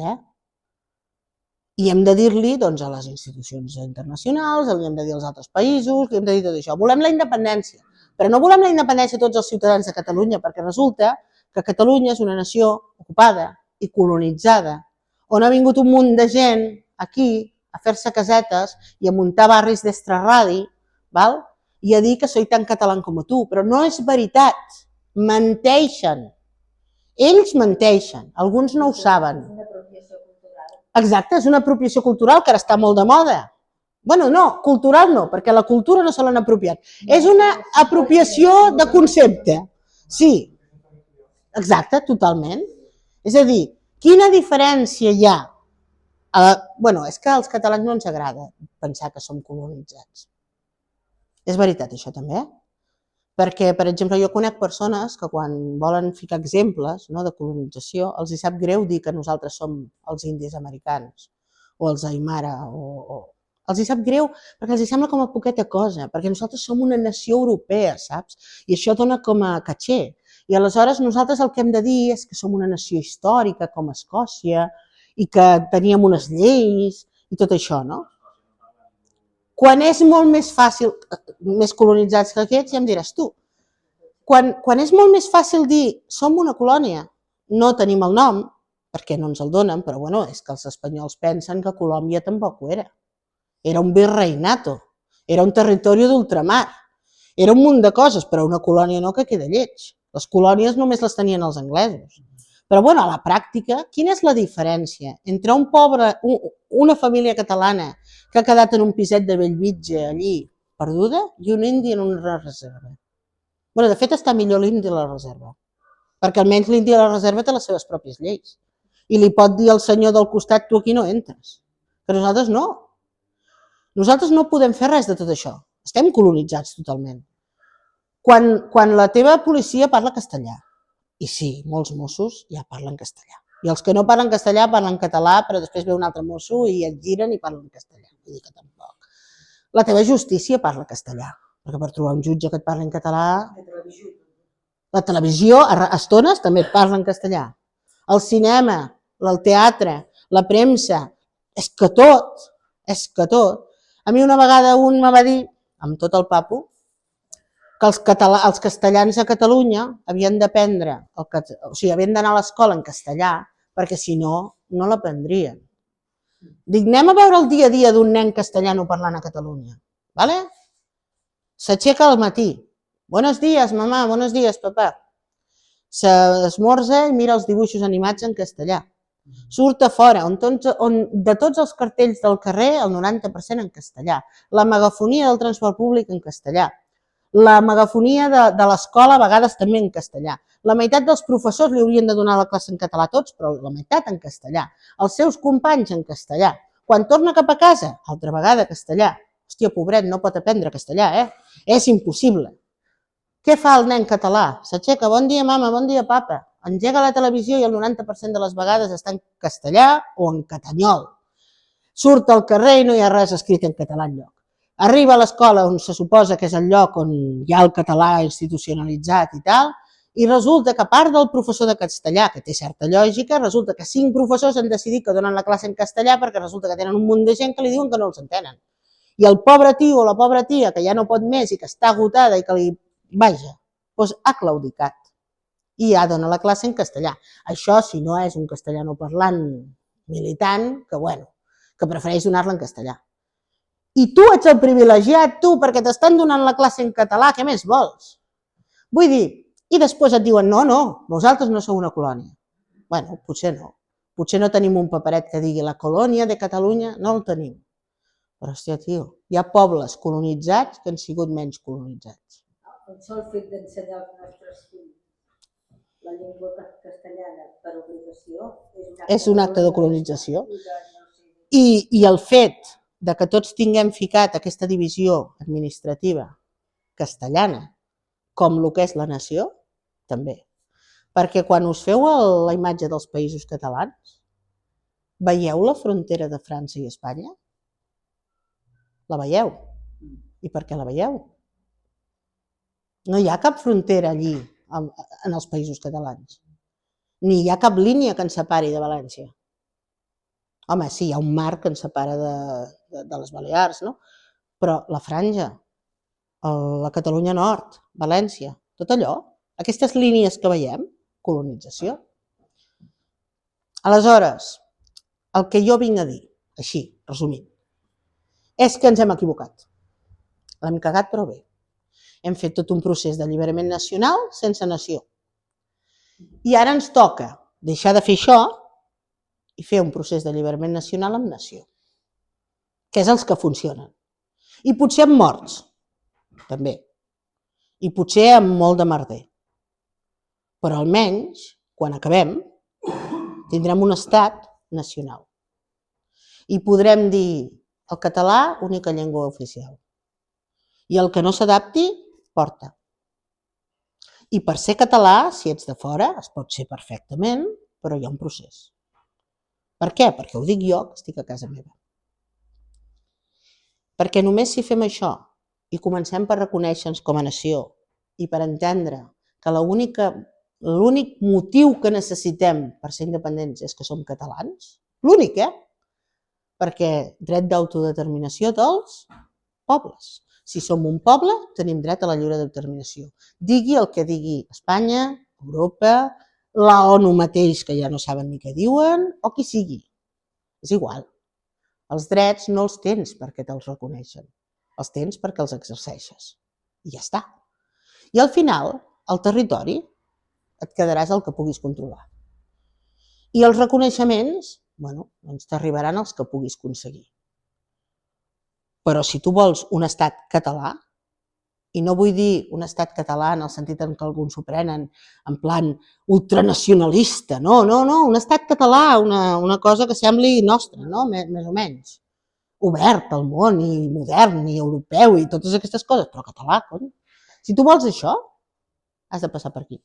I hem de dir-li a les institucions internacionals, li hem de dir als altres països, li hem de dir tot això. Volem la independència, però no volem la independència de tots els ciutadans de Catalunya, perquè resulta que Catalunya és una nació ocupada i colonitzada, on ha vingut un munt de gent aquí a fer-se casetes i a muntar barris d'extraradi, i a dir que soy tan català com tu, però no és veritat, menteixen. Ells menteixen, alguns no ho saben. Exacte, és una apropiació cultural que ara està molt de moda. Bueno, no, cultural no, perquè la cultura no se l'han apropiat. És una apropiació de concepte. Sí, exacte, totalment. És a dir, quina diferència hi ha? Bueno, és que als catalans no ens agrada pensar que som colonitzats. És veritat això també, perquè, per exemple, jo conec persones que quan volen ficar exemples de colonització els hi sap greu dir que nosaltres som els indis americans o els aimara, els hi sap greu perquè els hi sembla com a poqueta cosa, perquè nosaltres som una nació europea, saps? I això dona com a caché. I aleshores nosaltres el que hem de dir és que som una nació històrica com Escòcia i que teníem unes lleis i tot això, no? Quan és molt més fàcil, més colonitzats que aquests, ja em diràs tu, quan és molt més fàcil dir som una colònia, no tenim el nom, perquè no ens el donen, però bueno, és que els espanyols pensen que Colòmbia tampoc ho era. Era un virreinato, era un territori d'ultramar, era un munt de coses, però una colònia no, que queda lleig. Les colònies només les tenien els anglesos. Però bueno, a la pràctica, quina és la diferència entre una família catalana que ha quedat en un piset de Bellvitge allí, perduda, i un indi en una reserva? Bueno, de fet està millor l'indi a la reserva, perquè almenys l'indi a la reserva té les seves pròpies lleis i li pot dir al senyor del costat, tu aquí no entres, que nosaltres no. Nosaltres no podem fer res de tot això, estem colonitzats totalment. Quan la teva policia parla castellà, i sí, molts Mossos ja parlen castellà, i els que no parlen castellà parlen català, però després ve un altre mosso i et giren i parlen castellà, vull dir que tampoc. La teva justícia parla castellà, perquè per trobar un jutge que et parli en català... La televisió, a estones, també et parla en castellà. El cinema, el teatre, la premsa, és que tot. A mi una vegada un me va dir, amb tot el papo, que els castellans a Catalunya havien d'aprendre, havien d'anar a l'escola en castellà, perquè si no, no l'aprendrien. Dic, anem a veure el dia a dia d'un nen castellano parlant a Catalunya, ¿vale? S'aixeca al matí. Buenos días, mamá, buenos días, papá. S'esmorza i mira els dibuixos animats en castellà. Surt a fora, on de tots els cartells del carrer, el 90% en castellà. La megafonia del transport públic en castellà. La megafonia de l'escola a vegades també en castellà. La meitat dels professors li haurien de donar la classe en català a tots, però la meitat en castellà. Els seus companys en castellà. Quan torna cap a casa, altra vegada castellà. Hòstia, pobret, no pot aprendre castellà, És impossible. Què fa el nen català? S'aixeca, bon dia mama, bon dia papa. Engega la televisió i el 90% de les vegades està en castellà o en catanyol. Surt al carrer i no hi ha res escrit en català enlloc. Arriba a l'escola on se suposa que és el lloc on hi ha el català institucionalitzat i tal, i resulta que a part del professor de castellà, que té certa lògica, resulta que 5 professors han decidit que donen la classe en castellà perquè resulta que tenen un munt de gent que li diuen que no els entenen. I el pobre tio o la pobra tia que ja no pot més i que està agotada i que li... Vaja, doncs ha claudicat i ja dona la classe en castellà. Això si no és un castellano parlant militant, que bueno, que prefereix donar-la en castellà. I tu ets el privilegiat, tu, perquè t'estan donant la classe en català, què més vols? Vull dir, i després et diuen, no, vosaltres no sou una colònia. Bueno, potser no. Potser no tenim un paperet que digui la colònia de Catalunya, no el tenim. Però, hòstia, tio, hi ha pobles colonitzats que han sigut menys colonitzats. El sol fet d'ensenyar als nostres fills la llengua castellana per obligació és un acte de colonització. I el fet de que tots tinguem ficat aquesta divisió administrativa castellana com el que és la nació, també. Perquè quan us feu la imatge dels països catalans, veieu la frontera de França i Espanya? La veieu. I per què la veieu? No hi ha cap frontera allí, en els països catalans. Ni hi ha cap línia que ens separi de València. Home, sí, hi ha un mar que ens separa de les Balears, no? Però la franja, la Catalunya Nord, València, tot allò, aquestes línies que veiem, colonització. Aleshores, el que jo vinc a dir, així, resumint, és que ens hem equivocat. L'hem cagat, però bé. Hem fet tot un procés d'alliberament nacional sense nació. I ara ens toca deixar de fer això i fer un procés d'alliberament nacional amb nació, que és els que funcionen. I potser amb morts, també. I potser amb molt de merder. Però almenys, quan acabem, tindrem un estat nacional. I podrem dir el català, única llengua oficial. I el que no s'adapti, porta. I per ser català, si ets de fora, es pot ser perfectament, però hi ha un procés. Per què? Perquè ho dic jo, que estic a casa meva. Perquè només si fem això i comencem per reconèixer-nos com a nació i per entendre que l'únic motiu que necessitem per ser independents és que som catalans, l'únic, perquè dret d'autodeterminació dels pobles. Si som un poble, tenim dret a la lliure determinació. Digui el que digui Espanya, Europa, la ONU mateix, que ja no saben ni què diuen, o qui sigui. És igual. Els drets no els tens perquè te'ls reconeixen. Els tens perquè els exerceixes. I ja està. I al final, al territori, et quedaràs el que puguis controlar. I els reconeixements, doncs t'arribaran els que puguis aconseguir. Però si tu vols un estat català, i no vull dir un estat català en el sentit en què alguns s'ho prenen en plan ultranacionalista, no, un estat català, una cosa que sembli nostra, no? Més o menys, obert al món i modern i europeu i totes aquestes coses, però català, cony. Si tu vols això, has de passar per aquí.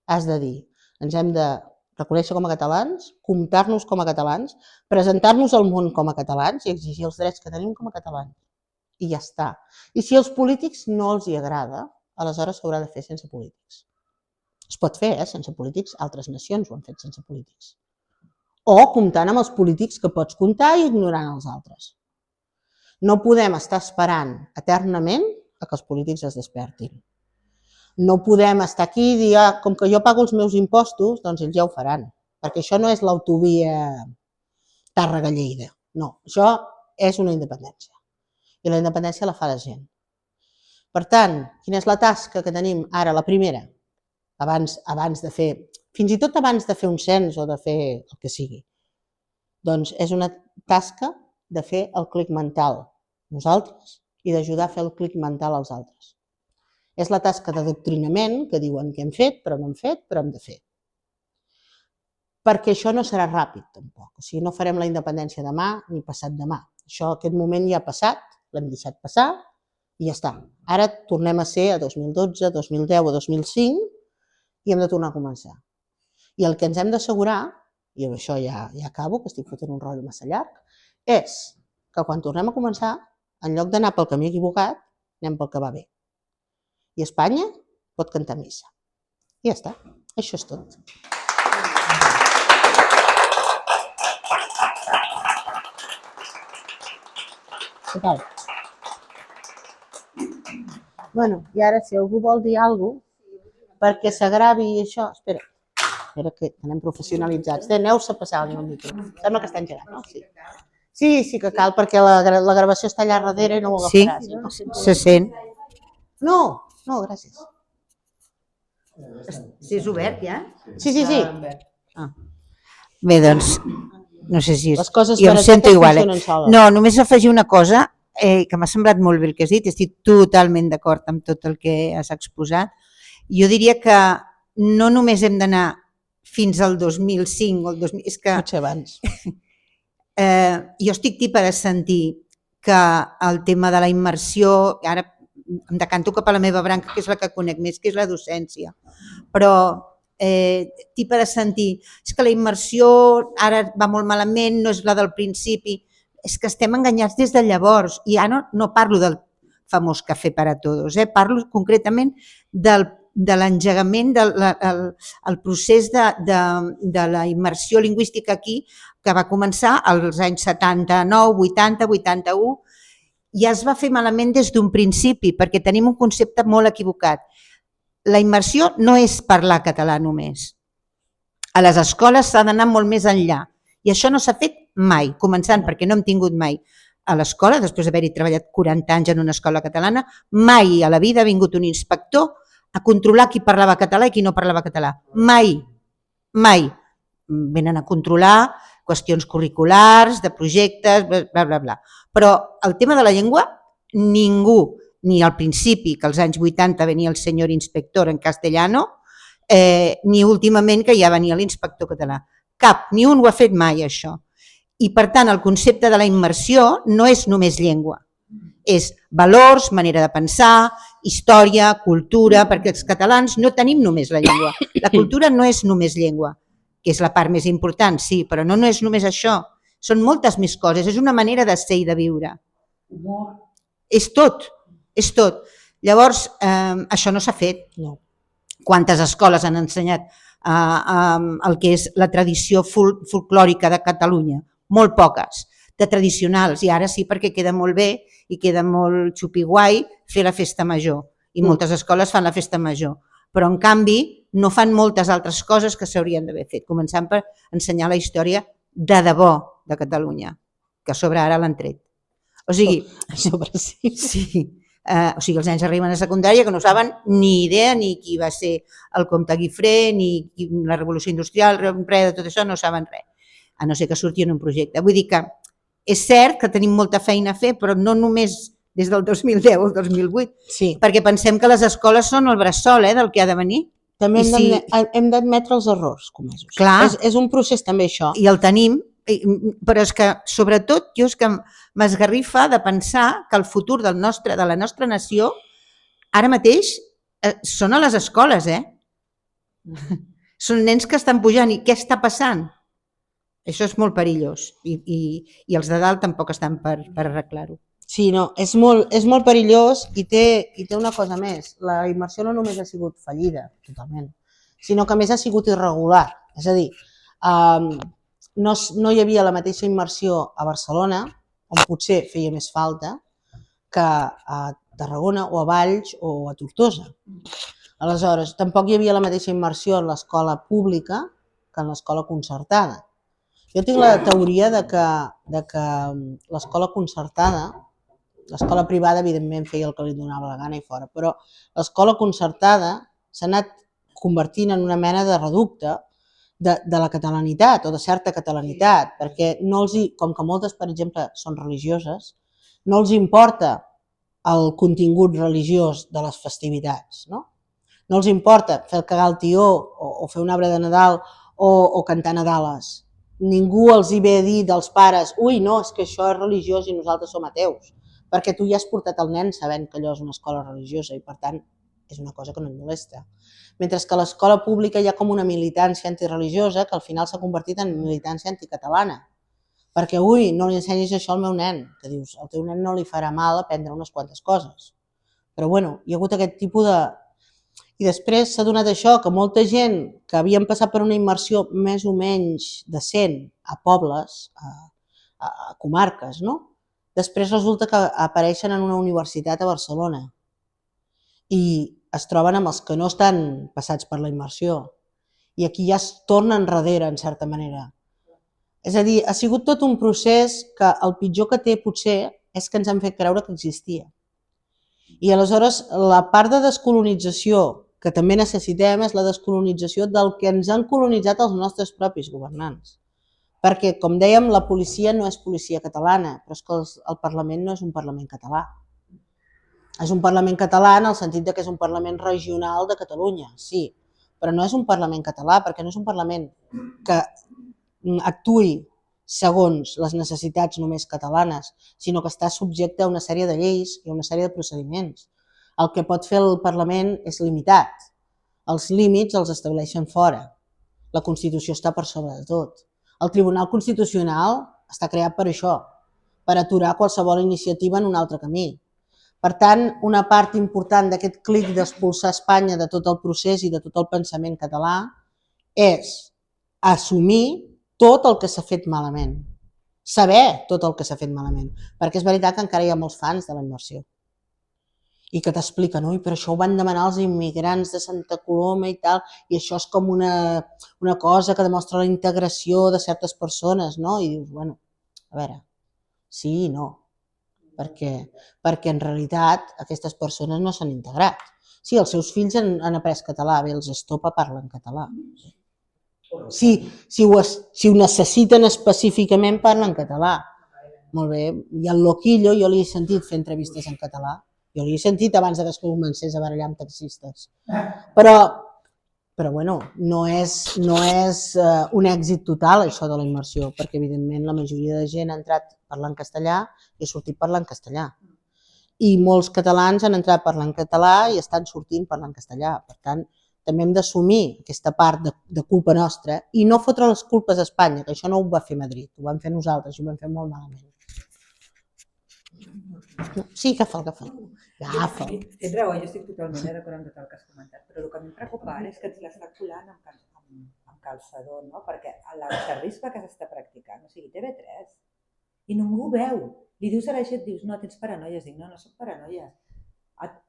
Has de dir, ens hem de reconèixer com a catalans, comptar-nos com a catalans, presentar-nos al món com a catalans i exigir els drets que tenim com a catalans. I ja està. I si als polítics no els hi agrada, aleshores s'haurà de fer sense polítics. Es pot fer, sense polítics, altres nacions ho han fet sense polítics. O comptant amb els polítics que pots comptar i ignorant els altres. No podem estar esperant eternament a que els polítics es despertin. No podem estar aquí i dir, com que jo pago els meus impostos, doncs ells ja ho faran. Perquè això no és l'autovia Tàrrega-Lleida. No, això és una independència. I la independència la fa la gent. Per tant, quina és la tasca que tenim ara, la primera? Abans de fer, fins i tot abans de fer un cens o de fer el que sigui. Doncs és una tasca de fer el clic mental nosaltres i d'ajudar a fer el clic mental als altres. És la tasca d'adoctrinament que diuen que hem fet, però no hem fet, però hem de fer. Perquè això no serà ràpid, tampoc. O sigui, no farem la independència demà ni passat demà. Això, aquest moment ja ha passat, l'hem deixat passar i ja està. Ara tornem a ser a 2012, 2010 o 2005 i hem de tornar a començar. I el que ens hem d'assegurar, i amb això ja acabo, que estic fotent un rotllo massa llarg, és que quan tornem a començar, en lloc d'anar pel camí equivocat, anem pel que va bé. I Espanya pot cantar missa. I ja està. Això és tot. Què tal? Bueno, i ara si algú vol dir alguna cosa perquè s'agravi això... Espera que anem professionalitzats. Aneu-se a passar el micro. Sembla que està engegat, no? Sí que cal perquè la gravació està allà darrere i no ho agafaràs. Sí, se sent. No, gràcies. Si és obert ja? Sí. Bé, doncs, no sé si... Les coses jo em sento igual. funcionen soles. No, només afegir una cosa que m'ha semblat molt bé el que has dit, estic totalment d'acord amb tot el que has exposat. Jo diria que no només hem d'anar fins al 2005 o el 2000... És que... Potser abans. Jo estic tipa de sentir que el tema de la immersió, ara em decanto cap a la meva branca, que és la que conec més, que és la docència, però tipa de sentir, és que la immersió ara va molt malament, no és la del principi, és que estem enganyats des de llavors, i ara no parlo del famós café para todos, parlo concretament de l'engegament, del procés de la immersió lingüística aquí, que va començar als anys 79, 80, 81, ja es va fer malament des d'un principi, perquè tenim un concepte molt equivocat. La immersió no és parlar català només. A les escoles s'ha d'anar molt més enllà, i això no s'ha fet mai, començant perquè no hem tingut mai a l'escola, després d'haver-hi treballat 40 anys en una escola catalana, mai a la vida ha vingut un inspector a controlar qui parlava català i qui no parlava català. Mai. Venen a controlar qüestions curriculars, de projectes, bla, bla, bla. Però el tema de la llengua, ningú, ni al principi, que als anys 80 venia el senyor inspector en castellano, ni últimament que ja venia l'inspector català. Cap, ni un ho ha fet mai, això. I per tant, el concepte de la immersió no és només llengua. És valors, manera de pensar, història, cultura, perquè els catalans no tenim només la llengua. La cultura no és només llengua, que és la part més important, sí, però no és només això. Són moltes més coses, és una manera de ser i de viure. És tot. Llavors, això no s'ha fet. No. Quantes escoles han ensenyat el que és la tradició folclòrica de Catalunya? Molt poques, de tradicionals, i ara sí perquè queda molt bé i queda molt xupiguai fer la festa major, i moltes escoles fan la festa major, però en canvi no fan moltes altres coses que s'haurien d'haver fet, començant per ensenyar la història de debò de Catalunya, que a sobre ara l'han tret. O sigui, sí. o sigui, els nens arriben a secundària que no saben ni idea ni qui va ser el comte Guifré, ni la revolució industrial, res de tot això, no saben res, a no ser que surti en un projecte. Vull dir que és cert que tenim molta feina a fer, però no només des del 2010 al 2008, Sí. perquè pensem que les escoles són el bressol del que ha de venir. També I hem d'admetre els errors comesos. Clar. És un procés també això. I el tenim, però és que sobretot jo és que m'esgarrifa de pensar que el futur de la nostra nació ara mateix són a les escoles, Són nens que estan pujant i què està passant? Això és molt perillós i els de dalt tampoc estan per arreglar-ho. Sí, no, és molt perillós i té una cosa més. La immersió no només ha sigut fallida, totalment, sinó que a més ha sigut irregular. És a dir, no hi havia la mateixa immersió a Barcelona, on potser feia més falta, que a Tarragona o a Valls o a Tortosa. Aleshores, tampoc hi havia la mateixa immersió en l'escola pública que en l'escola concertada. Jo tinc la teoria de que l'escola concertada, l'escola privada evidentment feia el que li donava la gana i fora, però l'escola concertada s'ha anat convertint en una mena de reducte de la catalanitat o de certa catalanitat, perquè com que moltes, per exemple, són religioses, no els importa el contingut religiós de les festivitats, no? No els importa fer cagar el tió o fer un arbre de Nadal o cantar Nadales. Ningú els hi ve a dir dels pares, ui, no, és que això és religiós i nosaltres som ateus, perquè tu ja has portat el nen sabent que allò és una escola religiosa i, per tant, és una cosa que no et molesta. Mentre que a l'escola pública hi ha com una militància antireligiosa que al final s'ha convertit en militància anticatalana. Perquè, ui, no li ensenyis això al meu nen, que dius, al teu nen no li farà mal aprendre unes quantes coses. Però, bueno, hi ha hagut aquest tipus de... I després s'ha donat això, que molta gent que havien passat per una immersió més o menys decent a pobles, a comarques, no? Després resulta que apareixen en una universitat a Barcelona i es troben amb els que no estan passats per la immersió. I aquí ja es torna enrere, en certa manera. És a dir, ha sigut tot un procés que el pitjor que té potser és que ens han fet creure que existia. I aleshores la part de descolonització que també necessitem és la descolonització del que ens han colonitzat els nostres propis governants. Perquè, com dèiem, la policia no és policia catalana, però és que el Parlament no és un Parlament català. És un Parlament català en el sentit que és un Parlament regional de Catalunya, sí, però no és un Parlament català perquè no és un Parlament que actuï segons les necessitats només catalanes, sinó que està subjecte a una sèrie de lleis i a una sèrie de procediments. El que pot fer el Parlament és limitat. Els límits els estableixen fora. La Constitució està per sobre de tot. El Tribunal Constitucional està creat per això, per aturar qualsevol iniciativa en un altre camí. Per tant, una part important d'aquest clic d'expulsar Espanya de tot el procés i de tot el pensament català és assumir tot el que s'ha fet malament. Saber tot el que s'ha fet malament. Perquè és veritat que encara hi ha molts fans de la immersió. I que t'expliquen, ui, però això ho van demanar els immigrants de Santa Coloma i tal, i això és com una cosa que demostra la integració de certes persones, no? I dius, bueno, a veure, sí i no, perquè en realitat aquestes persones no s'han integrat. Sí, els seus fills han après català, bé, els estopa parlen català. Si ho necessiten específicament parlen català. Molt bé, i el Loquillo jo l'he sentit fer entrevistes en català. Jo l'he sentit abans que es comencés a barallar amb taxistes. Però bueno, no és un èxit total això de la immersió, perquè evidentment la majoria de gent ha entrat parlant castellà i ha sortit parlant castellà. I molts catalans han entrat parlant català i estan sortint parlant castellà. Per tant, també hem d'assumir aquesta part de culpa nostra i no fotre les culpes a Espanya, que això no ho va fer Madrid, ho vam fer nosaltres i ho vam fer molt malament. Sí, agafa'l. Tens raó, jo estic totalment d'acord amb tot el que has comentat, però el que a mi em preocupa ara és que ens l'està colant amb calçador, no? Perquè la xerrisca que s'està practicant, o sigui, TV3, i ningú ho veu. Li dius a la gent, dius, no, tens paranoies, dic, no soc paranoia.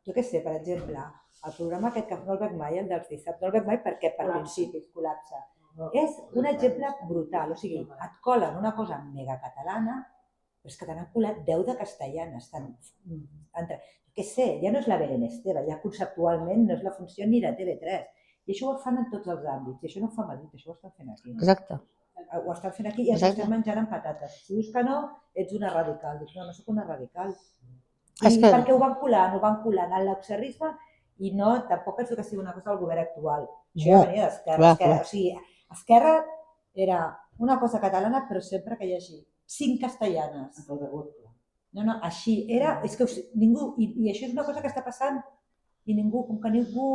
Jo què sé, per exemple, el programa aquest que no el veig mai, el dels dissabtes, no el veig mai perquè per principis col·lapsa. És un exemple brutal, o sigui, et colen una cosa mega catalana però és que t'han colat 10 de castellanes. Què sé, ja no és la Belén Esteve, ja conceptualment no és la funció ni de TV3. I això ho fan en tots els àmbits, i això no ho fa a Madrid, això ho estan fent aquí. Exacte. Ho estan fent aquí i ens estem menjant amb patates. Si dius que no, ets una radical. Dius, no soc una radical. I perquè ho van colant en l'auxerrisme i no, tampoc penso que sigui una cosa del govern actual. Això ja venia d'Esquerra. O sigui, Esquerra era una cosa catalana, però sempre que hi hagi 5 castellanes. No, així era, és que ningú, i això és una cosa que està passant i ningú, com que ningú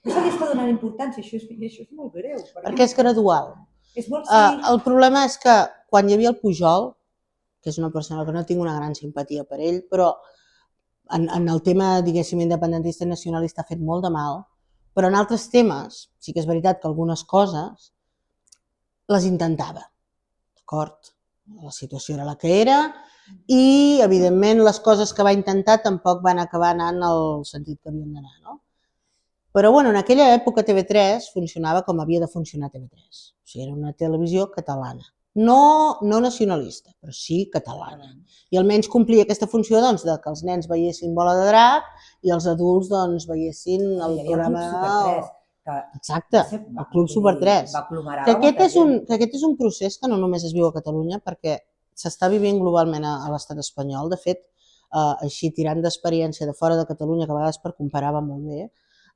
no se li està donant importància, i això és molt greu. Perquè és gradual. És molt El problema és que quan hi havia el Pujol, que és una persona que no tinc una gran simpatia per ell, però en el tema, diguéssim, independentista i nacionalista ha fet molt de mal, però en altres temes sí que és veritat que algunes coses les intentava, d'acord? La situació era la que era i, evidentment, les coses que va intentar tampoc van acabar anant al sentit que havien d'anar, no? Però, bueno, en aquella època TV3 funcionava com havia de funcionar TV3. O sigui, era una televisió catalana. No nacionalista, però sí catalana. I almenys complia aquesta funció doncs, de que els nens veiessin Bola de Drac i els adults doncs, veiessin el programa... Exacte, el Club Super 3. Que aquest és un procés que no només es viu a Catalunya, perquè s'està vivint globalment a l'estat espanyol. De fet, així tirant d'experiència de fora de Catalunya, que a vegades per comparar va molt bé,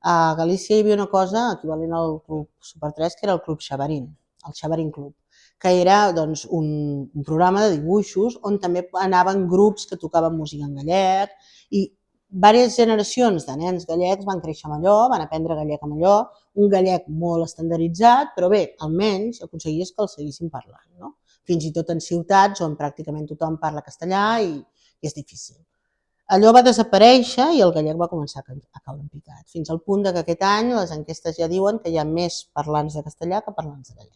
a Galícia hi havia una cosa equivalent al Club Super 3, que era el Club Xabarín, el Xabarín Club, que era doncs, un programa de dibuixos on també anaven grups que tocaven música en gallec i diverses generacions de nens gallecs van créixer amb allò, van aprendre gallec amb allò, un gallec molt estandarditzat, però bé, almenys aconseguies que el seguissin parlant, no? Fins i tot en ciutats on pràcticament tothom parla castellà i és difícil. Allò va desaparèixer i el gallec va començar a caure en picat, fins al punt que aquest any les enquestes ja diuen que hi ha més parlants de castellà que parlants de gallec.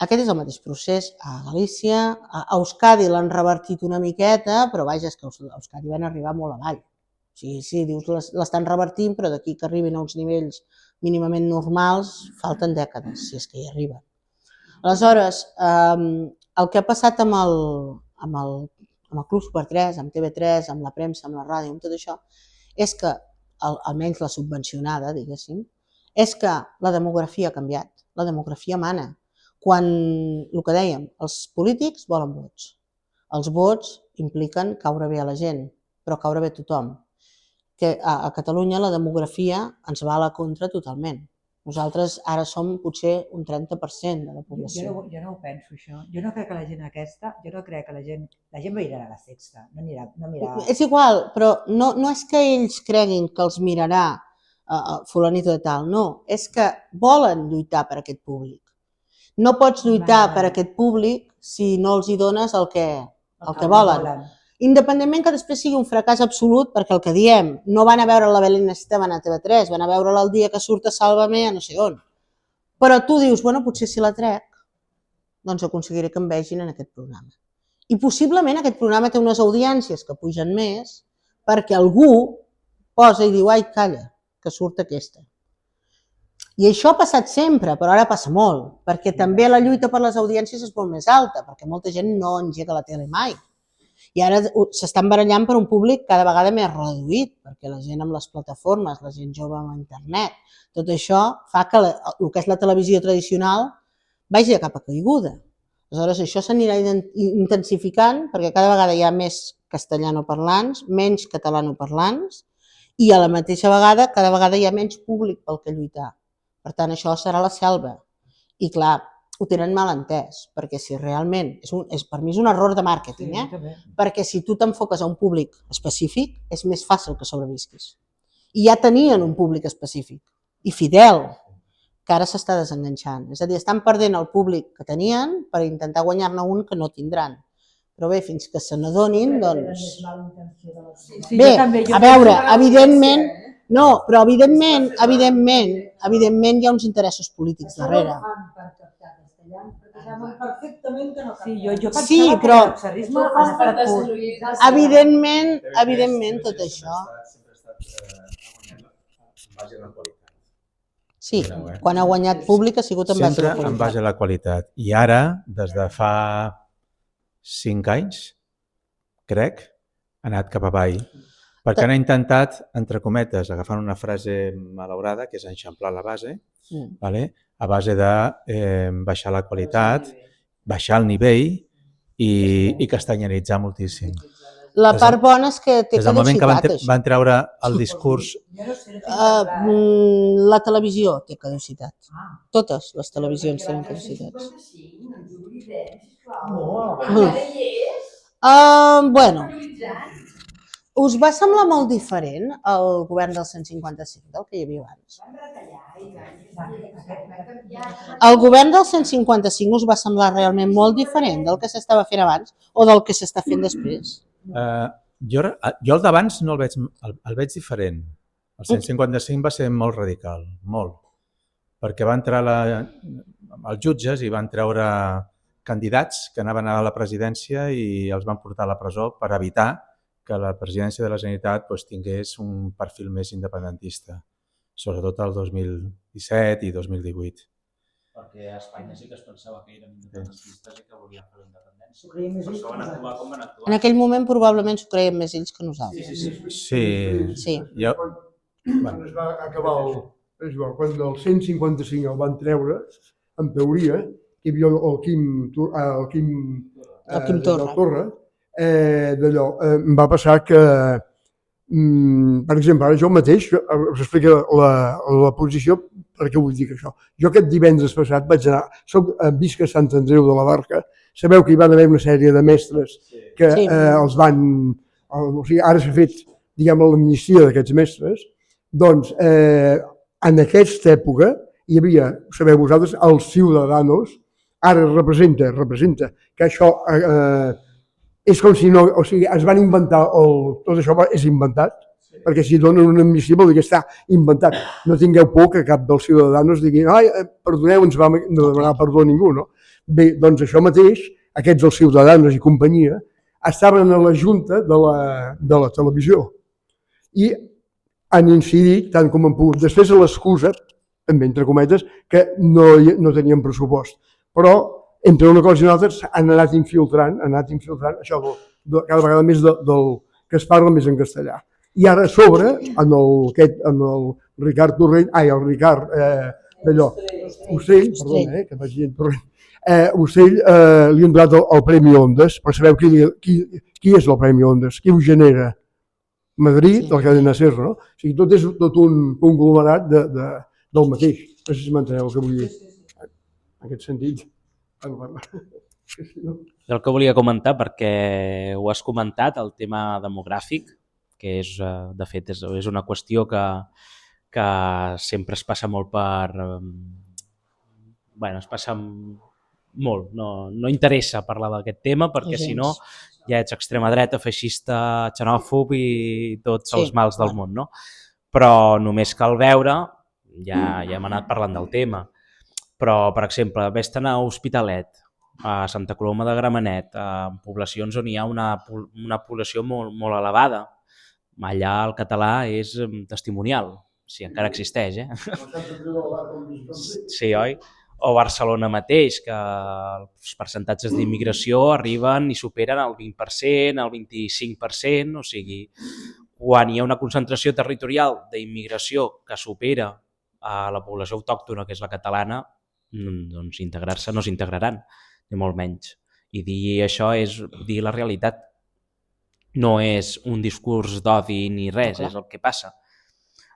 Aquest és el mateix procés a Galícia, a Euskadi l'han revertit una miqueta, però vaja, és que a Euskadi van arribar molt avall. O sigui, sí, dius, l'estan revertint, però d'aquí que arribin a uns nivells mínimament normals falten dècades, si és que hi arriben. Aleshores, el que ha passat amb el Club Super 3, amb TV3, amb la premsa, amb la ràdio, amb tot això, és que, almenys la subvencionada, diguéssim, és que la demografia ha canviat, la demografia mana. Quan, el que dèiem, els polítics volen vots. Els vots impliquen caure bé a la gent, però caure bé a tothom. Que a Catalunya la demografia ens va a la contra totalment. Nosaltres ara som potser un 30% de la població. Jo no ho penso, això. Jo no crec que la gent aquesta, jo no crec que la gent mirarà la Sexta, no mirarà... És igual, però no és que ells creguin que els mirarà fulanito de tal, no, és que volen lluitar per aquest públic. No pots lluitar per aquest públic si no els hi dones el que volen. Independentment que després sigui un fracàs absolut, perquè el que diem, no van a veure la Belén Esteban a TV3, van a veure-la el dia que surt a Sálvame a no sé on. Però tu dius, bueno, potser si la trec, doncs aconseguiré que em vegin en aquest programa. I possiblement aquest programa té unes audiències que pugen més perquè algú posa i diu, ai, calla, que surt aquesta. I això ha passat sempre, però ara passa molt, perquè també la lluita per les audiències és molt més alta, perquè molta gent no engega la tele mai. I ara s'estan barallant per un públic cada vegada més reduït, perquè la gent amb les plataformes, la gent jove amb internet, tot això fa que el que és la televisió tradicional vagi de cap a caiguda. Aleshores, això s'anirà intensificant perquè cada vegada hi ha més castellanoparlants, menys catalanoparlants, i a la mateixa vegada, cada vegada hi ha menys públic pel que lluitar. Per tant, això serà la selva. I clar, ho tenen mal entès, perquè si realment, per mi és un error de màrqueting, perquè si tu t'enfoques a un públic específic, és més fàcil que sobrevisquis. I ja tenien un públic específic, i fidel, que ara s'està desenganxant. És a dir, estan perdent el públic que tenien per intentar guanyar-ne un que no tindran. Però bé, fins que se n'adonin, doncs... Bé, a veure, evidentment... No, però evidentment hi ha uns interessos polítics darrere. Sí, però evidentment tot això. Sí, quan ha guanyat públic ha sigut en base a la qualitat. Sempre en base a la qualitat. I ara, des de fa 5 anys, crec, ha anat cap avall. Perquè han intentat, entre cometes, agafant una frase malaurada, que és enxamplar la base, a base de baixar la qualitat, baixar el nivell i castanyeritzar moltíssim. La part bona és que té Des del moment que caducitat, això. van treure el discurs... La televisió té caducitat. Totes les televisions tenen caducitats. Bueno, us va semblar molt diferent el govern del 155 del que hi havia abans? El govern del 155 us va semblar realment molt diferent del que s'estava fent abans o del que s'està fent després? Jo el d'abans no el veig diferent. El 155 va ser molt radical, molt. Perquè va entrar els jutges i van treure candidats que anaven a la presidència i els van portar a la presó per evitar que la presidència de la Generalitat tingués un perfil més independentista, sobretot el 2017 i 2018. Perquè a Espanya sí que es pensava que eren independentistes i que volien fer la independència. Per això van actuar com van actuar. En aquell moment probablement s'ho creien més ells que nosaltres. Sí. Quan es va acabar quan el 155 el van treure, en teoria, hi havia el Quim Torra, d'allò, em va passar que, per exemple, ara jo mateix, us explico la posició, perquè vull dir això. Jo aquest divendres passat vaig anar, visc a Sant Andreu de la Barca, sabeu que hi van haver una sèrie de mestres que els van, o sigui, ara s'ha fet, diguem, l'amnistia d'aquests mestres, doncs, en aquesta època hi havia, sabeu vosaltres, els Ciudadanos, ara representa que això és com si no, o sigui, es van inventar, tot això és inventat, perquè si donen una amnistia vol dir que està inventat. No tingueu por que cap dels Ciudadanos digui, ai, perdoneu, ens vam no demanar perdó a ningú, no? Bé, doncs això mateix, aquests dels Ciudadanos i companyia, estaven a la junta de la televisió i han incidit tant com han pogut. Després a l'excusa, també entre cometes, que no tenien pressupost. Però entre una cosa i una altra han anat infiltrant això cada vegada més del que es parla més en castellà. I ara a sobre, en el Ricard Torrent, el Ricard d'allò, Ocell, perdona, que vaig dir Torrent, Ocell li han donat el Premi Ondas, però sabeu qui és el Premi Ondas, qui ho genera? Madrid, la cadena SER, no? O sigui, tot és tot un conglomerat del mateix. No sé si m'enteneu el que vull dir. En aquest sentit. El que volia comentar, perquè ho has comentat, el tema demogràfic, que és, de fet, és una qüestió que sempre es passa molt es passa molt, no interessa parlar d'aquest tema, perquè si no ja ets extrema dreta, feixista, xenòfob i tots els mals del món, no? Però només cal veure, ja hem anat parlant del tema, però, per exemple, vés-te'n a Hospitalet, a Santa Coloma de Gramenet, en poblacions on hi ha una població molt elevada. Allà el català és testimonial, si encara existeix, Sí, oi? O Barcelona mateix, que els percentatges d'immigració arriben i superen el 20%, el 25%, o sigui, quan hi ha una concentració territorial d'immigració que supera a la població autòctona, que és la catalana, doncs integrar-se no s'integraran, ni molt menys. I dir això és dir la realitat. No és un discurs d'odi ni res, és el que passa.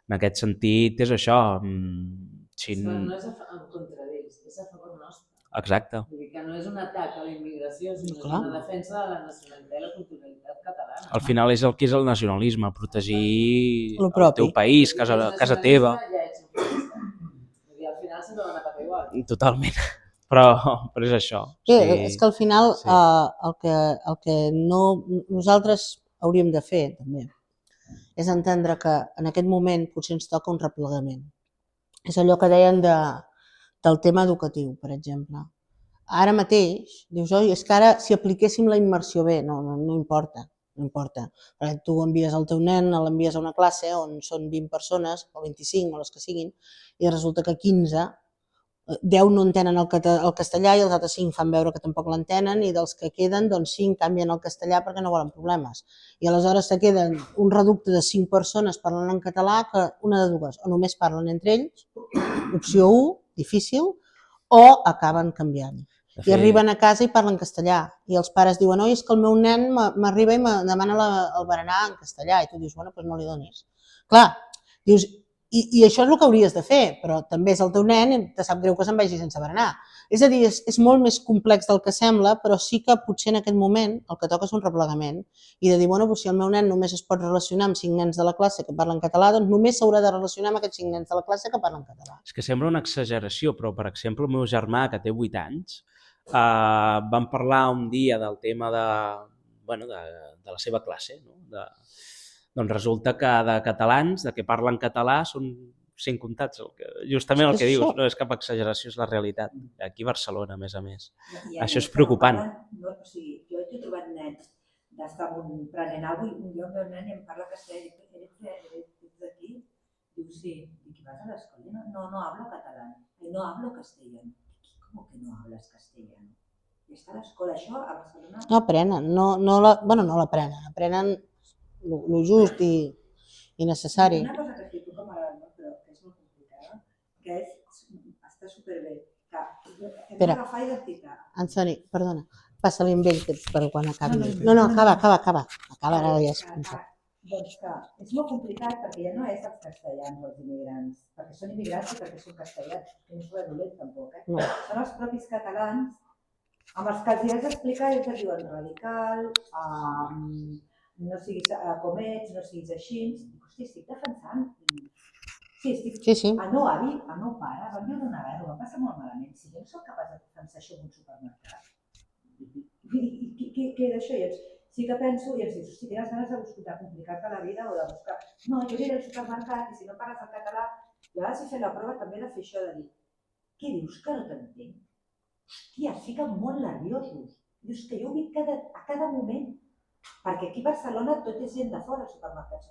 En aquest sentit és això. Però no és en contra d'ells, és a favor nostre. Exacte. Vull dir que no és un atac a la immigració, sinó és una defensa de la nacionalitat i la culturalitat catalana. Al final és el que és el nacionalisme, protegir el teu país, casa teva. Al final sempre van a cap igual. Totalment. Però és això. És que al final el que nosaltres hauríem de fer també és entendre que en aquest moment potser ens toca un replegament. És allò que deien del tema educatiu, per exemple. Ara mateix, dius, oi, és que ara si apliquéssim la immersió bé, no importa. No importa, perquè tu envies el teu nen, l'envies a una classe on són 20 persones, o 25, o les que siguin, i resulta que 15 10 no entenen el castellà i els altres 5 fan veure que tampoc l'entenen i dels que queden, doncs 5 canvien el castellà perquè no volen problemes. I aleshores se queden un reducte de 5 persones parlant en català que una de dues, o només parlen entre ells, opció 1, difícil, o acaben canviant. I arriben a casa i parlen castellà. I els pares diuen, oi, és que el meu nen m'arriba i me demana el berenar en castellà. I tu dius, bueno, doncs no li donis. Clar, dius, i això és el que hauries de fer, però també és el teu nen i te sap greu que se'n vagi sense berenar. És a dir, és molt més complex del que sembla, però sí que potser en aquest moment el que toca és un replegament i de dir, bueno, si el meu nen només es pot relacionar amb 5 nens de la classe que parlen català, doncs només s'haurà de relacionar amb aquests 5 nens de la classe que parlen català. És que sembla una exageració, però, per exemple, el meu germà, que té 8 anys, vam parlar un dia del tema de la seva classe, no? Doncs resulta que de catalans, de que parlen català, són 100 comptats. Justament el que dius, no és cap exageració, és la realitat. Aquí a Barcelona, a més. Això és preocupant. O sigui, jo he trobat nens d'estar prenent alguna cosa i jo el meu nen em parla castellà i dic, eres d'aquí? Diu, sí. Dic, vas a l'escola? No hablo català. No hablo castellano. ¿Cómo que no hablas castellano? Està a l'escola, això a Barcelona? No aprenen, no l'aprenen, aprenen el just i necessari. Una cosa que sí que m'agrada molt, però que és molt complicada, que està superbé, que hem d'agafar identitat. Antoni, perdona, passa-li amb ell per quan acabi. No, acaba, ara ja és comptat. Doncs que és molt complicat perquè ja no és els castellans o els immigrants, perquè són immigrants i perquè són castellans, que no és res dolent tampoc, Són els propis catalans amb els que els has d'explicar i els diuen radical, no siguis com ets, no siguis així. Hosti, estic defensant. Sí. El meu avi, el meu pare, van viure una guerra, ho van passar molt malament. Si jo no soc capaç de defensar això en un supermercat, què d'això? Sí que penso i ens dius, si tens ganes de complicar-te la vida o de buscar... No, jo aniré al supermercat i si no parles el català, i ara si fem la prova també he de fer això de dir què dius que no t'entenc? Hòstia, es fiquen molt nerviosos. Dius que jo ho dic a cada moment, perquè aquí a Barcelona tot és gent de fora, els supermercats,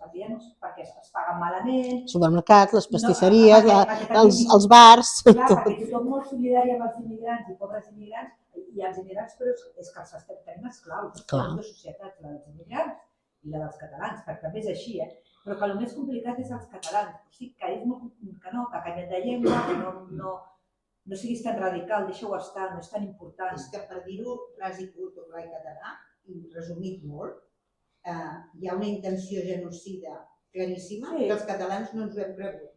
perquè es paguen malament... Supermercats, les pastisseries, els bars... Clar, perquè tothom molt solidari amb els immigrants i pobres immigrants, i els immigrants, però és que els estem tenint esclaus. Les dues societats, la dels immigrants i la dels catalans, perquè també és així, però que el més complicat és els catalans. O sigui, que és molt... que no, que canviem de llengua, que no siguis tan radical, deixa-ho estar, no és tan important. És que per dir-ho ras i curt en català, i resumit molt, hi ha una intenció genocida claríssima que els catalans no ens ho hem cregut.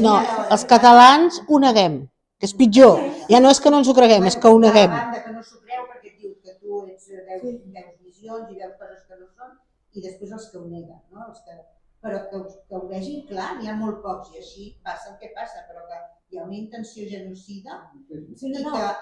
No, els catalans ho neguem, que és pitjor. Ja no és que no ens ho creguem, és que ho neguem. A banda que no s'ho creu perquè et diu que tu veus visions i veus coses que no són, i després els que ho neguen, no? Però que ho vegin clar, n'hi ha molt pocs i així passa el que passa, però que hi ha una intenció genocida i que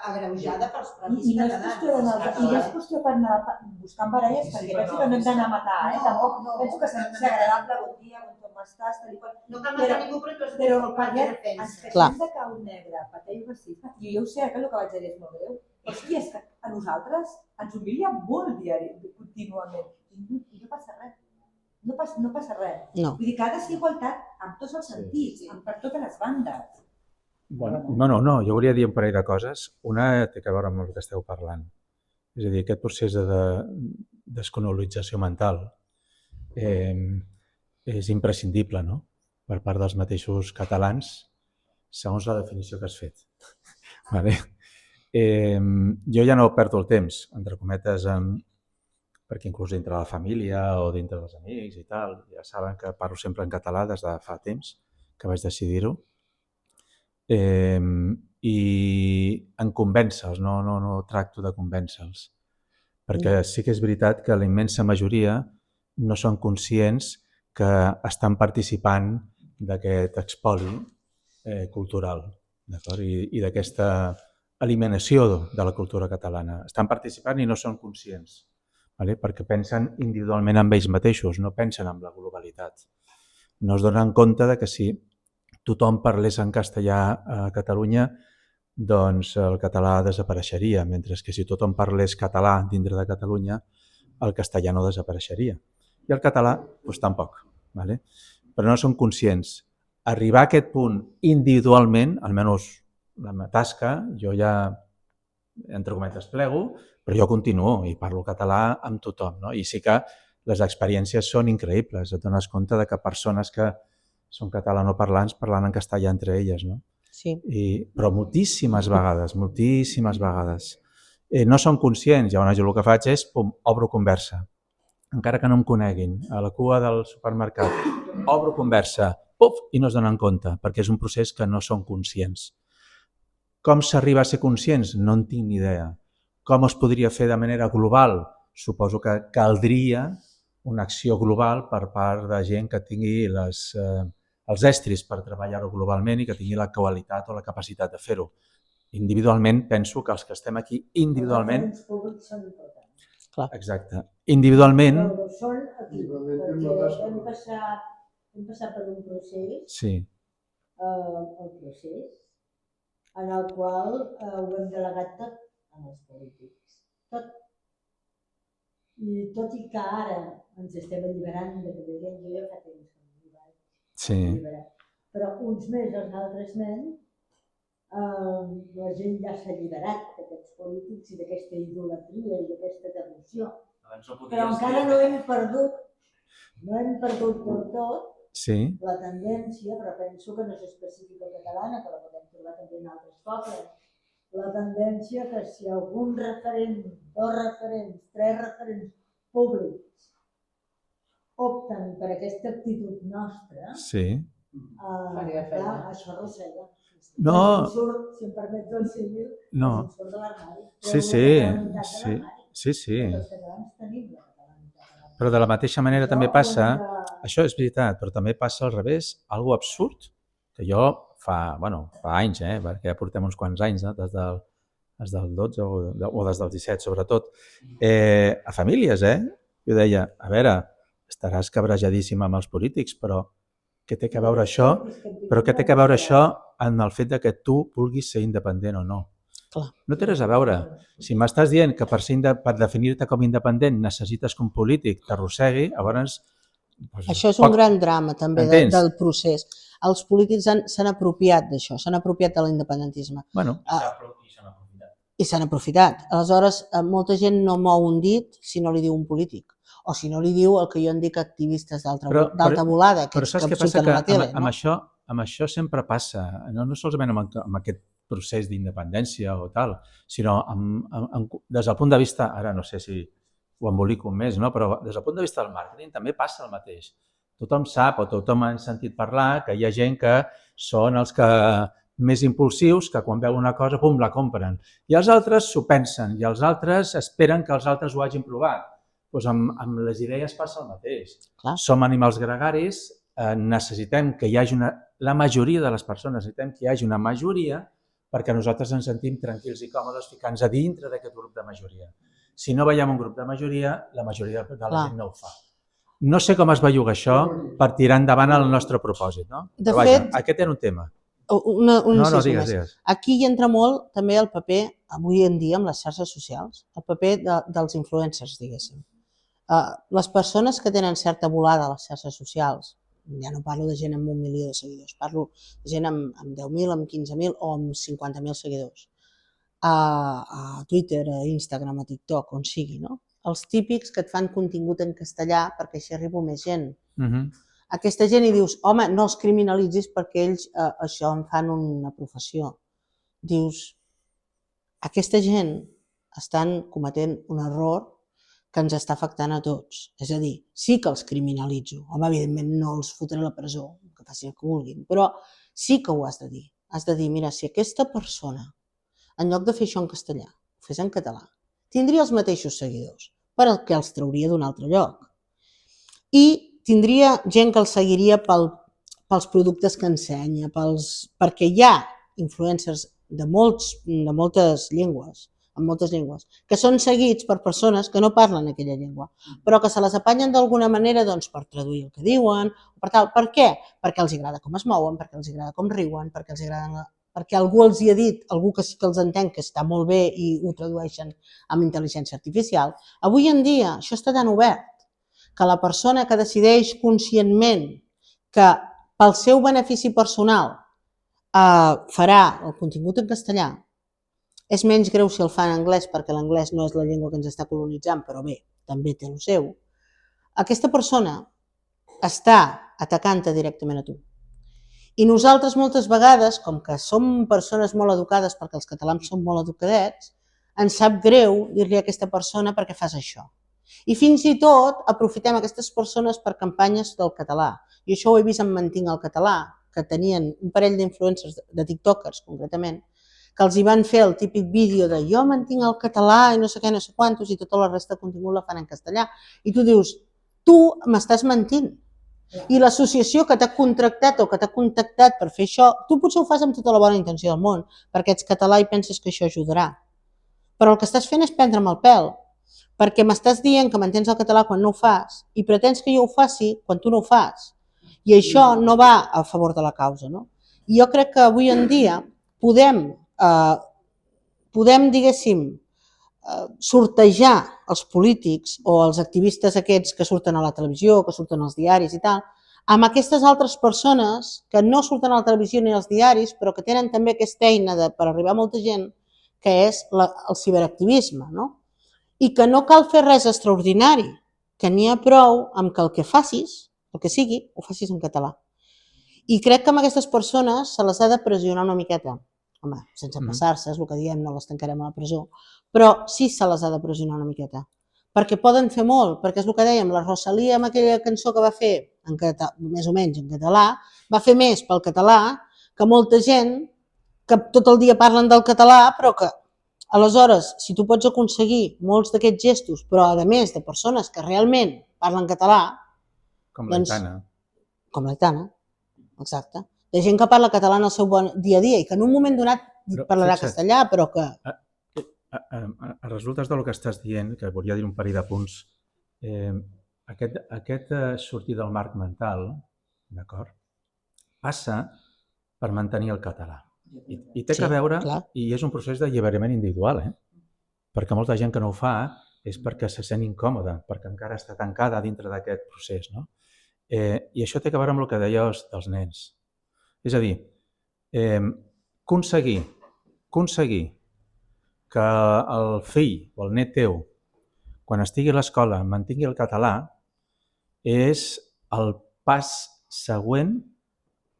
agreujada pels propis catalans. I no és qüestió per anar buscant baralles, perquè penso que no hem d'anar a matar, tampoc penso que sigui agradable, bon dia, com estàs, tal i qual. No cal matar ningú, però parlem, ens queixem de que un negre pateix racista, i jo ho sé, que el que vaig dir és molt greu, hòstia, és que a nosaltres ens humilia molt contínuament, i no passa res. No passa res. Vull dir que ha de ser igualtat en tots els sentits, per totes les bandes. No, jo volia dir un parell de coses. Una té a veure amb el que esteu parlant. És a dir, aquest procés de descolonització mental és imprescindible, no? Per part dels mateixos catalans, segons la definició que has fet. Jo ja no perdo el temps, entre cometes, perquè inclús dintre la família o dintre dels amics i tal, ja saben que parlo sempre en català des de fa temps que vaig decidir-ho. I en convèncer-los, no tracto de convèncer-los, perquè sí que és veritat que la immensa majoria no són conscients que estan participant d'aquest espoli cultural i d'aquesta eliminació de la cultura catalana. Estan participant i no són conscients, perquè pensen individualment en ells mateixos, no pensen en la globalitat. No es donen compte que si tothom parlés en castellà a Catalunya, doncs el català desapareixeria, mentre que si tothom parlés català dintre de Catalunya, el castellà no desapareixeria. I el català, doncs tampoc. Però no són conscients. Arribar a aquest punt individualment, almenys la meva tasca, jo ja, entre cometes, plego, però jo continuo i parlo català amb tothom, no? I sí que les experiències són increïbles. Et dones compte de que persones que són catalanoparlants parlant en castellà entre elles, no? Sí. Però moltíssimes vegades, no són conscients. Llavors jo el que faig és, obro conversa. Encara que no em coneguin, a la cua del supermercat, obro conversa, i no es donen compte, perquè és un procés que no són conscients. Com s'arriba a ser conscients? No en tinc ni idea. Com es podria fer de manera global? Suposo que caldria una acció global per part de gent que tingui els estris per treballar-ho globalment i que tingui la qualitat o la capacitat de fer-ho. Individualment, penso que els que estem aquí individualment... Els públics són importants. Exacte. Individualment... Però són aquí, perquè hem passat per un procés, el procés, en el qual ho hem delegat tot als polítics. Tot. I tot i que ara ens estem alliberant d'aquella gent, jo ja fa temps que m'he alliberat. Però uns més, els altres menys, la gent ja s'ha alliberat d'aquests polítics i d'aquesta idolatria i d'aquesta devoció. Però encara no hem perdut del tot la tendència, però penso que no és específica catalana, que la podem trobar també en altres pobles, la tendència que si algun referent, 2 referents, 3 referents públics opten per aquesta actitud nostra, clar, això arrossega. No. Si em permets el símil, ens surt de l'armari. Sí. Els catalans tenim la catalanitat. Però de la mateixa manera també passa, això és veritat, però també passa al revés, algo absurd, que jo fa anys, perquè ja portem uns quants anys, des del 12 o des del 17 sobretot, a famílies, jo deia, a veure, estaràs cabrejadíssim amb els polítics, però què té que veure això? Però què té que veure això en el fet que tu vulguis ser independent o no? No té res a veure. Si m'estàs dient que per definir-te com independent necessites que un polític t'arrossegui, llavors... Això és un gran drama també del procés. Els polítics s'han apropiat d'això, s'han apropiat de l'independentisme. I s'han aprofitat. Aleshores, molta gent no mou un dit si no li diu un polític. O si no li diu el que jo en dic activistes d'alta volada, que surten a la tele. Amb això sempre passa, no solament amb aquest procés d'independència o tal, sinó des del punt de vista, ara no sé si ho embolico més, però des del punt de vista del màrqueting també passa el mateix. Tothom sap o tothom ha sentit parlar que hi ha gent que són els que més impulsius, que quan veuen una cosa, pum, la compren. I els altres s'ho pensen, i els altres esperen que els altres ho hagin provat. Doncs amb les idees passa el mateix. Som animals gregaris, necessitem que hi hagi la majoria de les persones, necessitem que hi hagi una majoria perquè nosaltres ens sentim tranquils i còmodes ficant-nos a dintre d'aquest grup de majoria. Si no veiem un grup de majoria, la majoria de la gent no ho fa. No sé com es belluga això per tirar endavant el nostre propòsit, no? De fet, aquest era un tema. No, digues. Aquí hi entra molt també el paper, avui en dia, amb les xarxes socials, el paper dels influencers, diguéssim. Les persones que tenen certa volada a les xarxes socials, ja no parlo de gent amb 1 milió de seguidors, parlo de gent amb 10.000, amb 15.000 o amb 50.000 seguidors, a Twitter, a Instagram, a TikTok, on sigui, no? Els típics que et fan contingut en castellà perquè així arriba més gent. Aquesta gent hi dius, home, no els criminalitzis perquè ells això en fan una professió. Dius, aquesta gent estan cometent un error que ens està afectant a tots. És a dir, sí que els criminalitzo. Home, evidentment no els fotré a la presó, que facin el que vulguin, però sí que ho has de dir. Has de dir, mira, si aquesta persona, en lloc de fer això en castellà, ho fes en català, tindria els mateixos seguidors, perquè els trauria d'un altre lloc. I tindria gent que els seguiria pels productes que ensenya, perquè hi ha influencers de moltes llengües, que són seguits per persones que no parlen aquella llengua, però que se les apanyen d'alguna manera per traduir el que diuen. Per què? Perquè els agrada com es mouen, perquè els agrada com riuen, perquè algú els hi ha dit, algú que sí que els entén, que està molt bé i ho tradueixen amb intel·ligència artificial. Avui en dia això està tan obert que la persona que decideix conscientment que pel seu benefici personal farà el contingut en castellà. És menys greu si el fa en anglès perquè l'anglès no és la llengua que ens està colonitzant, però bé, també té el seu. Aquesta persona està atacant-te directament a tu. I nosaltres moltes vegades, com que som persones molt educades perquè els catalans som molt educadets, ens sap greu dir-li a aquesta persona per què fas això. I fins i tot aprofitem aquestes persones per campanyes del català. I això ho he vist en Mantinc el català, que tenien un parell d'influencers, de tiktokers concretament, que els hi van fer el típic vídeo de jo mantinc el català i no sé què, no sé quantos, i tota la resta de contingut la fan en castellà. I tu dius, tu m'estàs mentint. I l'associació que t'ha contractat o que t'ha contactat per fer això, tu potser ho fas amb tota la bona intenció del món, perquè ets català i penses que això ajudarà. Però el que estàs fent és prendre'm el pèl, perquè m'estàs dient que mantens el català quan no ho fas i pretens que jo ho faci quan tu no ho fas. I això no va a favor de la causa. No? I jo crec que avui en dia podem diguéssim, sortejar els polítics o els activistes aquests que surten a la televisió, que surten als diaris i tal, amb aquestes altres persones que no surten a la televisió ni als diaris, però que tenen també aquesta eina per arribar a molta gent, que és el ciberactivisme, no? I que no cal fer res extraordinari, que n'hi ha prou amb que el que facis, el que sigui, ho facis en català. I crec que amb aquestes persones se les ha de pressionar una miqueta. Home, sense passar-se, és el que diem, no les tancarem a la presó, però sí se les ha de pressionar una miqueta, perquè poden fer molt, perquè és el que dèiem, la Rosalía amb aquella cançó que va fer, més o menys en català, va fer més pel català que molta gent que tot el dia parlen del català, però que aleshores, si tu pots aconseguir molts d'aquests gestos, però a més de persones que realment parlen català, com l'Aitana. Com l'Aitana, exacte. De gent que parla català en el seu dia a dia i que en un moment donat parlarà castellà, però que... A resultes del que estàs dient, que volia dir un parell de punts, aquest sortir del marc mental, d'acord, passa per mantenir el català. I té que veure, i és un procés d'alliberament individual, perquè molta gent que no ho fa és perquè se sent incòmoda, perquè encara està tancada dintre d'aquest procés. I això té que veure amb el que deies dels nens. És a dir, aconseguir que el fill o el net teu, quan estigui a l'escola, mantingui el català, és el pas següent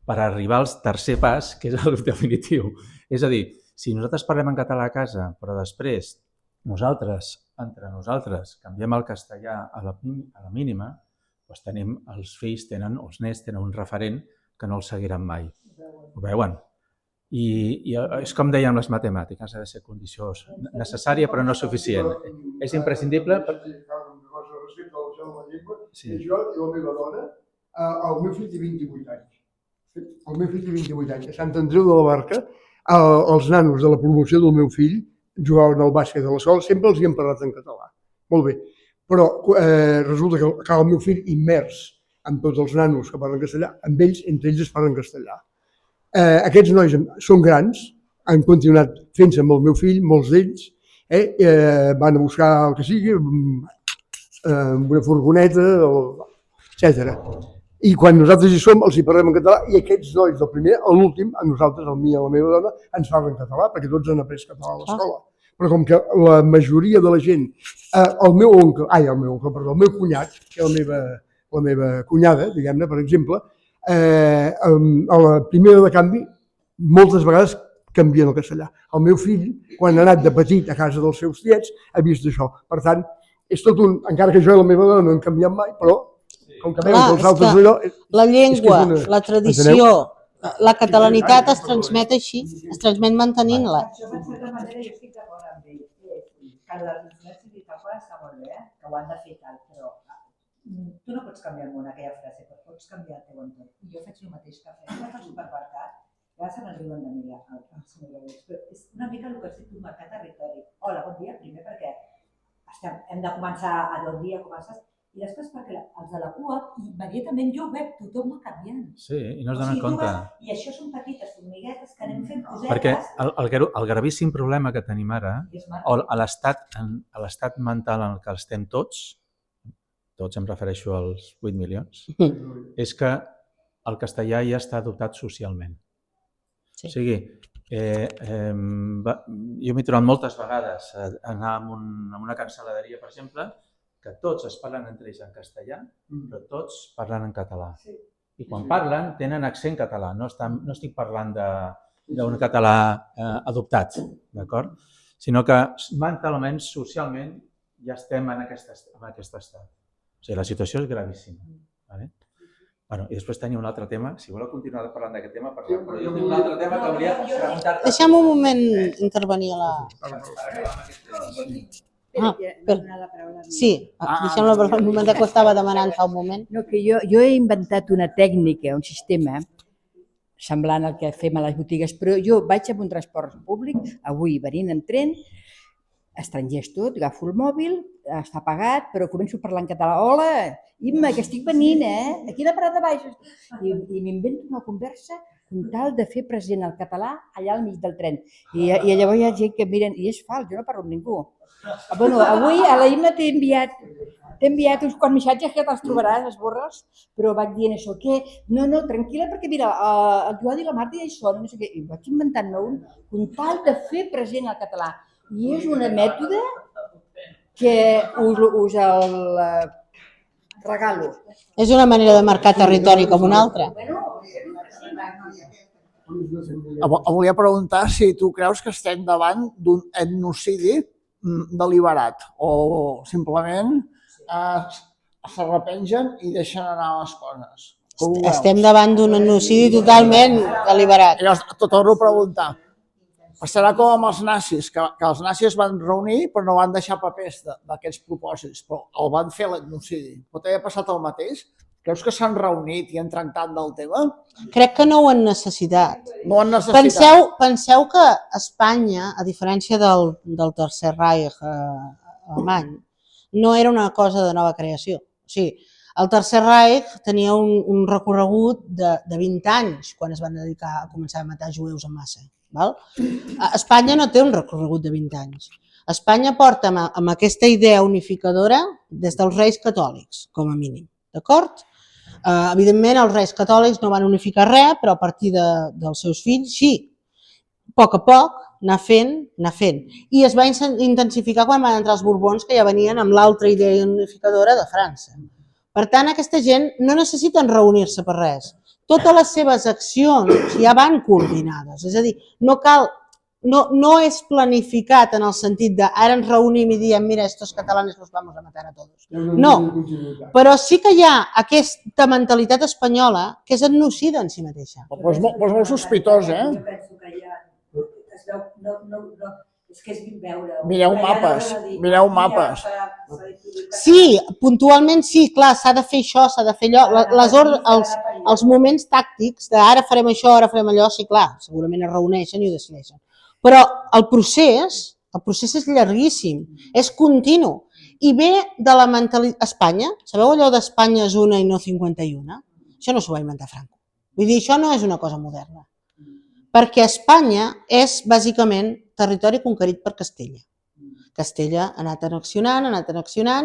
per arribar al tercer pas, que és el definitiu. És a dir, si nosaltres parlem en català a casa, però després nosaltres, entre nosaltres, canviem el castellà a la mínima, doncs els fills tenen, o els nets tenen un referent que no els seguiran mai. Ho veuen? I és com dèiem les matemàtiques, ha de ser condició necessària però no suficient. És imprescindible... Jo i la meva dona, el meu fill té 28 anys. El meu fill té 28 anys. A Sant Andreu de la Barca, els nanos de la promoció del meu fill jugaven al bàsquet a l'escola, sempre els hi hem parlat en català. Molt bé. Però resulta que el meu fill immers amb tots els nanos que parlen castellà, amb ells, entre ells es parlen castellà. Aquests nois són grans, han continuat fent-se amb el meu fill, molts d'ells, van a buscar el que sigui, una furgoneta, etc. I quan nosaltres hi som, els hi parlem en català, i aquests nois del primer a l'últim, a nosaltres, a mi i a la meva dona, ens parlen català, perquè tots han après català a l'escola. Però com que la majoria de la gent, el meu cunyat, que és la meva cunyada, diguem-ne, per exemple, a la primera de canvi, moltes vegades canvien el castellà. El meu fill, quan ha anat de petit a casa dels seus tiets, ha vist això. Per tant, és tot un... Encara que jo i la meva dona no hem canviat mai, però com que veuen que els altres allò... La llengua, la tradició, la catalanitat es transmet així, es transmet mantenint-la. Jo, en certa manera, jo estic d'acord amb ell. Que les influències i tal qual està molt bé, que ho han de fer tal, però tu no pots canviar el món, aquella frase, però pots canviar el teu entorn. I jo faig el mateix que fem. Vaig al supermercat, ja se me'n riuen de mi, però és una mica el que has dit tu, marcar territori. Hola, bon dia, primer perquè hem de començar a dir bon dia, comences, i després perquè els de la cua, immediatament jo ho veig, tothom va canviant. Sí, i no es donen compte. I això són petites formiguetes que anem fent cosetes. Perquè el gravíssim problema que tenim ara, o a l'estat mental en el que estem tots em refereixo als 8 milions, és que el castellà ja està adoptat socialment. O sigui, jo m'he trobat moltes vegades anar a una cancel·laderia, per exemple, que tots es parlen entre ells en castellà, però tots parlen en català. I quan parlen tenen accent català, no estic parlant d'un català adoptat, d'acord? Sinó que mentalment, socialment, ja estem en aquest estat. O sigui, la situació és gravíssima. I després tenia un altre tema, si voleu continuar parlant d'aquest tema, però jo tinc un altre tema que volia preguntar-te. Deixem un moment intervenir a la... Sí, deixem-la parlar un moment que ho estava demanant fa un moment. No, que jo he inventat una tècnica, un sistema semblant al que fem a les botigues, però jo vaig amb un transport públic, avui venint en tren, estrangers tot, agafo el mòbil, està pagat, però començo a parlar en català. Hola, Imma, que estic venint, aquí a la parada baix. I m'invento una conversa amb tal de fer present el català allà al mig del tren. I llavors hi ha gent que miren, i és fals, jo no parlo amb ningú. Bueno, avui a la Imma t'he enviat uns quants missatges que te'ls trobaràs, esborres, però vaig dient això, que no, tranquil·la, perquè mira, el Joan i la Marta ja hi són, no sé què, i vaig inventant-ne un, amb tal de fer present el català. I és una mètode que us el regalo. És una manera de marcar territori com una altra. Volia preguntar si tu creus que estem davant d'un etnocidi deliberat o simplement s'arrepengen i deixen anar les coses. Estem davant d'un etnocidi totalment deliberat. T'ho torno a preguntar. Passarà com amb els nazis, que els nazis van reunir però no van deixar papers d'aquests propòsits, però el van fer l'etnocidi. Pot haver passat el mateix? Creus que s'han reunit i han tractat del tema? Crec que no ho han necessitat. No ho han necessitat. Penseu que Espanya, a diferència del Tercer Reich alemany, no era una cosa de nova creació. O sigui, el Tercer Reich tenia un recorregut de 20 anys quan es van dedicar a començar a matar jueus en massa. Espanya no té un recorregut de 20 anys. Espanya porta amb aquesta idea unificadora des dels Reis Catòlics, com a mínim. D'acord? Evidentment, els Reis Catòlics no van unificar res, però a partir dels seus fills, sí. A poc, anar fent. I es va intensificar quan van entrar els Borbons, que ja venien amb l'altra idea unificadora de França. Per tant, aquesta gent no necessiten reunir-se per res. Totes les seves accions ja van coordinades, és a dir, no és planificat en el sentit de ara ens reunim i diem mira, estos catalanes los vamos a matar a todos. No, però sí que hi ha aquesta mentalitat espanyola que és etnocida en si mateixa. Però és molt sospitós, Jo penso que ja es veu, és que és veure. Mireu mapes. Sí, puntualment sí, clar, s'ha de fer això, s'ha de fer allò. Els moments tàctics d'ara farem això, ara farem allò, sí, clar, segurament es reuneixen i ho decideixen. Però el procés és llarguíssim, és continu. I ve de la mentalitat... Espanya, sabeu allò d'Espanya és una i no 51? Això no s'ho va inventar Franco. Vull dir, això no és una cosa moderna. Perquè Espanya és, bàsicament, territori conquerit per Castella. Castella ha anat annexionant,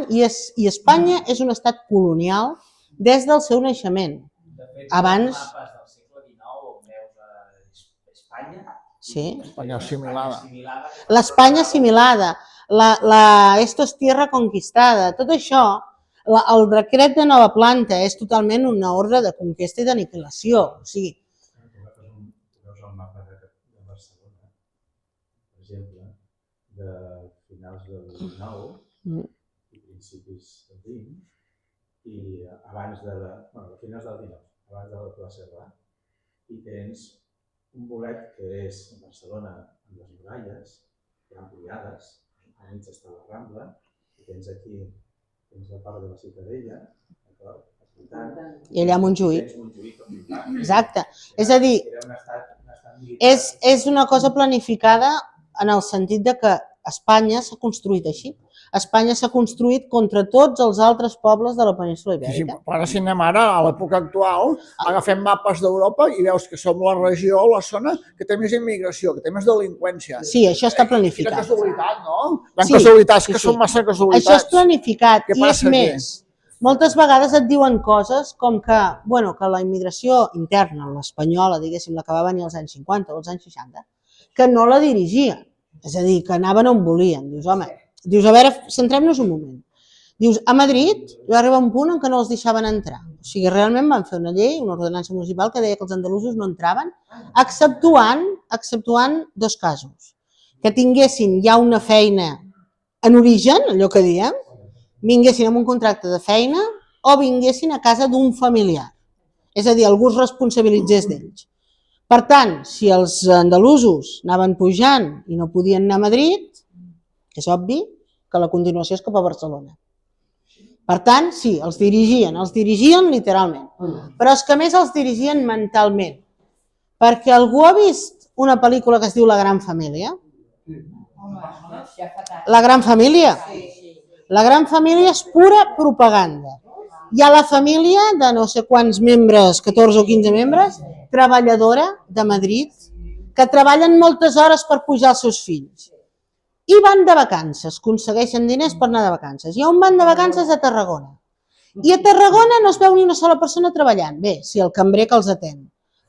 i Espanya és un estat colonial des del seu naixement. Abans... Mapes del segle XIX on veus Espanya... Sí. Espanya assimilada. L'Espanya assimilada, esto es tierra conquistada, tot això, el decret de nova planta és totalment una ordre de conquesta i d'aniquilació. O sigui, veus el mapa de Barcelona, per exemple, de finals del XIX i principis del XX, i abans de finals del XIX, abans de la plaça Serra, i tens un bolet que és Barcelona amb les muralles, ja ampliades, a mig està la Rambla, i tens aquí la part de la Ciutadella, d'acord? I allà Montjuïc. Exacte. És a dir, és una cosa planificada en el sentit de que Espanya s'ha construït així. Espanya s'ha construït contra tots els altres pobles de la península Ibèrica. Sí, però si anem ara, a l'època actual, agafem mapes d'Europa i veus que som la regió o la zona que té més immigració, que té més delinqüència. Sí, això està planificat. Quina casualitat, no? Hi ha casualitats que són massa casualitats. Això és planificat i és més. moltes vegades et diuen coses com que, bueno, que la immigració interna, l'espanyola, diguéssim, la que va venir als anys 50 o als anys 60, que no la dirigien, és a dir, que anaven on volien. Dius, home, dius, a veure, centrem-nos un moment. Dius, a Madrid va arribar un punt en què no els deixaven entrar. O sigui, realment van fer una llei, una ordenança municipal que deia que els andalusos no entraven, exceptuant dos casos. Que tinguessin ja una feina en origen, allò que diem, vinguessin amb un contracte de feina o vinguessin a casa d'un familiar. És a dir, algú es responsabilitzés d'ells. Per tant, si els andalusos anaven pujant i no podien anar a Madrid, és obvi que la continuació és cap a Barcelona. Per tant, sí, els dirigien literalment, però és que a més els dirigien mentalment, perquè algú ha vist una pel·lícula que es diu La Gran Família? La Gran Família? La Gran Família és pura propaganda. Hi ha la família de no sé quants membres, 14 o 15 membres, treballadora de Madrid, que treballen moltes hores per pujar els seus fills. I van de vacances, aconsegueixen diners per anar de vacances. I on van de vacances? A Tarragona. I a Tarragona no es veu ni una sola persona treballant. Bé, sí, el cambrer que els atén.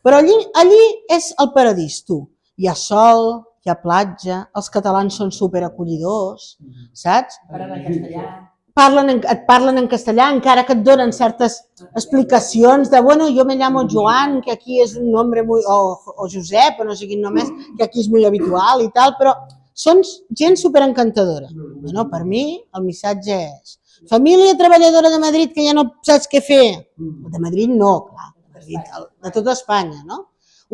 Però allí és el paradís, tu. Hi ha sol, hi ha platja, els catalans són superacollidors, saps? Et parlen en castellà, encara que et donen certes explicacions de, bueno, yo me llamo Joan, que aquí és un nombre muy, o Josep, o no sé quin nom és, que aquí és molt habitual i tal, però són gent superencantadora. Bueno, per mi el missatge és família treballadora de Madrid que ja no saps què fer. De Madrid no, clar, de tota Espanya, no?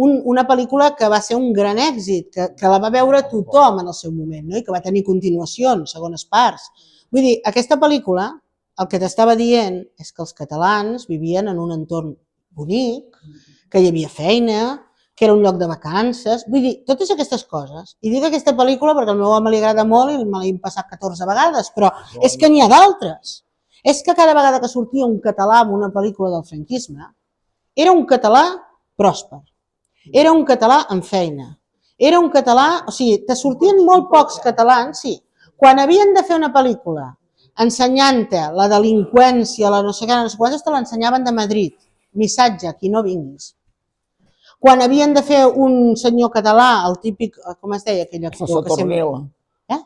Una pel·lícula que va ser un gran èxit, que la va veure tothom en el seu moment, no? I que va tenir continuacions, segones parts. Vull dir, aquesta pel·lícula el que t'estava dient és que els catalans vivien en un entorn bonic, que hi havia feina, que era un lloc de vacances, vull dir, totes aquestes coses. I dic aquesta pel·lícula perquè al meu home li agrada molt i me l'he passat 14 vegades, però és que n'hi ha d'altres. És que cada vegada que sortia un català en una pel·lícula del franquisme, era un català pròsper, era un català amb feina, era un català, o sigui, te sortien molt pocs catalans, sí, quan havien de fer una pel·lícula ensenyant-te la delinqüència, la no sé què, no sé quantes, te l'ensenyaven de Madrid, missatge, aquí no vinguis. Quan havien de fer un senyor català, el típic, com es deia aquell actor?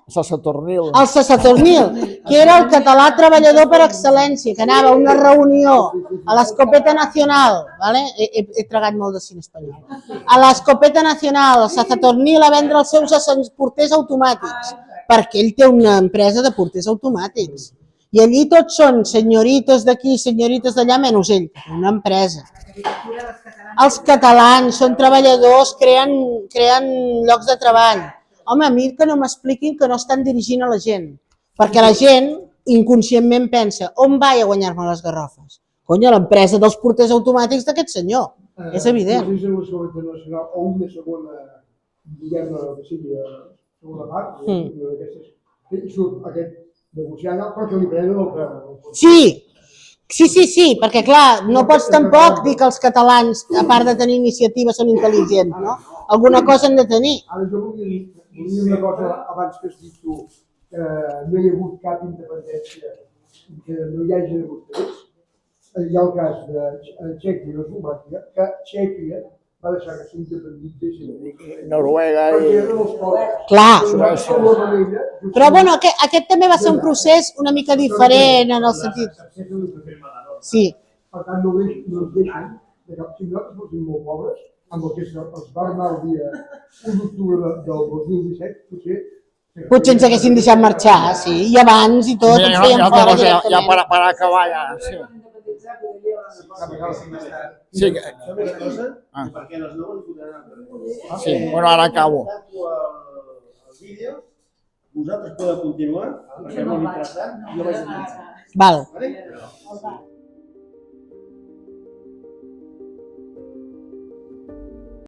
Sassatornil. El Sassatornil, que era el català treballador per excel·lència, que anava a una reunió a l'Escopeta Nacional, he tragat molt de cine espanyol, a l'Escopeta Nacional, el Sassatornil a vendre els seus porters automàtics, perquè ell té una empresa de porters automàtics. I allí tots són senyoritos d'aquí, senyoritos d'allà, menys ell, una empresa. Els catalans són treballadors, creen llocs de treball. Home, a mi que no m'expliquin que no estan dirigint a la gent, perquè la gent inconscientment pensa, on vaig a guanyar-me les garrofes? Cony, a l'empresa dels porters automàtics d'aquest senyor, és evident. Si és una segona nacional o una segona, diguem-ne, que sigui segona part, surt aquest negociant, però que li prenen el preu. Sí, perquè clar, no pots tampoc dir que els catalans, a part de tenir iniciativa, són intel·ligents, no? Alguna cosa han de tenir. Ara jo volia dir una cosa abans que has dit tu, no hi ha hagut cap independència que no hi hagi hagut drets. Hi ha el cas de Txèquia i Eslovàquia, que Txèquia va deixar que s'independitzessin. Noruega perquè eren els pobres. Clar, però bueno, aquest també va ser un procés una mica diferent en el sentit. Sí. Per tant, no es deixen de cap si nosaltres fóssim molt pobres, amb el que es va armar el dia 1 d'octubre del 2017, potser ens haguessin deixat marxar, sí, i abans i tot, ens feien fora directament. Ja per acabar, ja, sí. Sí, sí, bueno, ara acabo. Els vídeos, vosaltres podeu continuar, fem el mentrestant, jo vaig a començar. Val.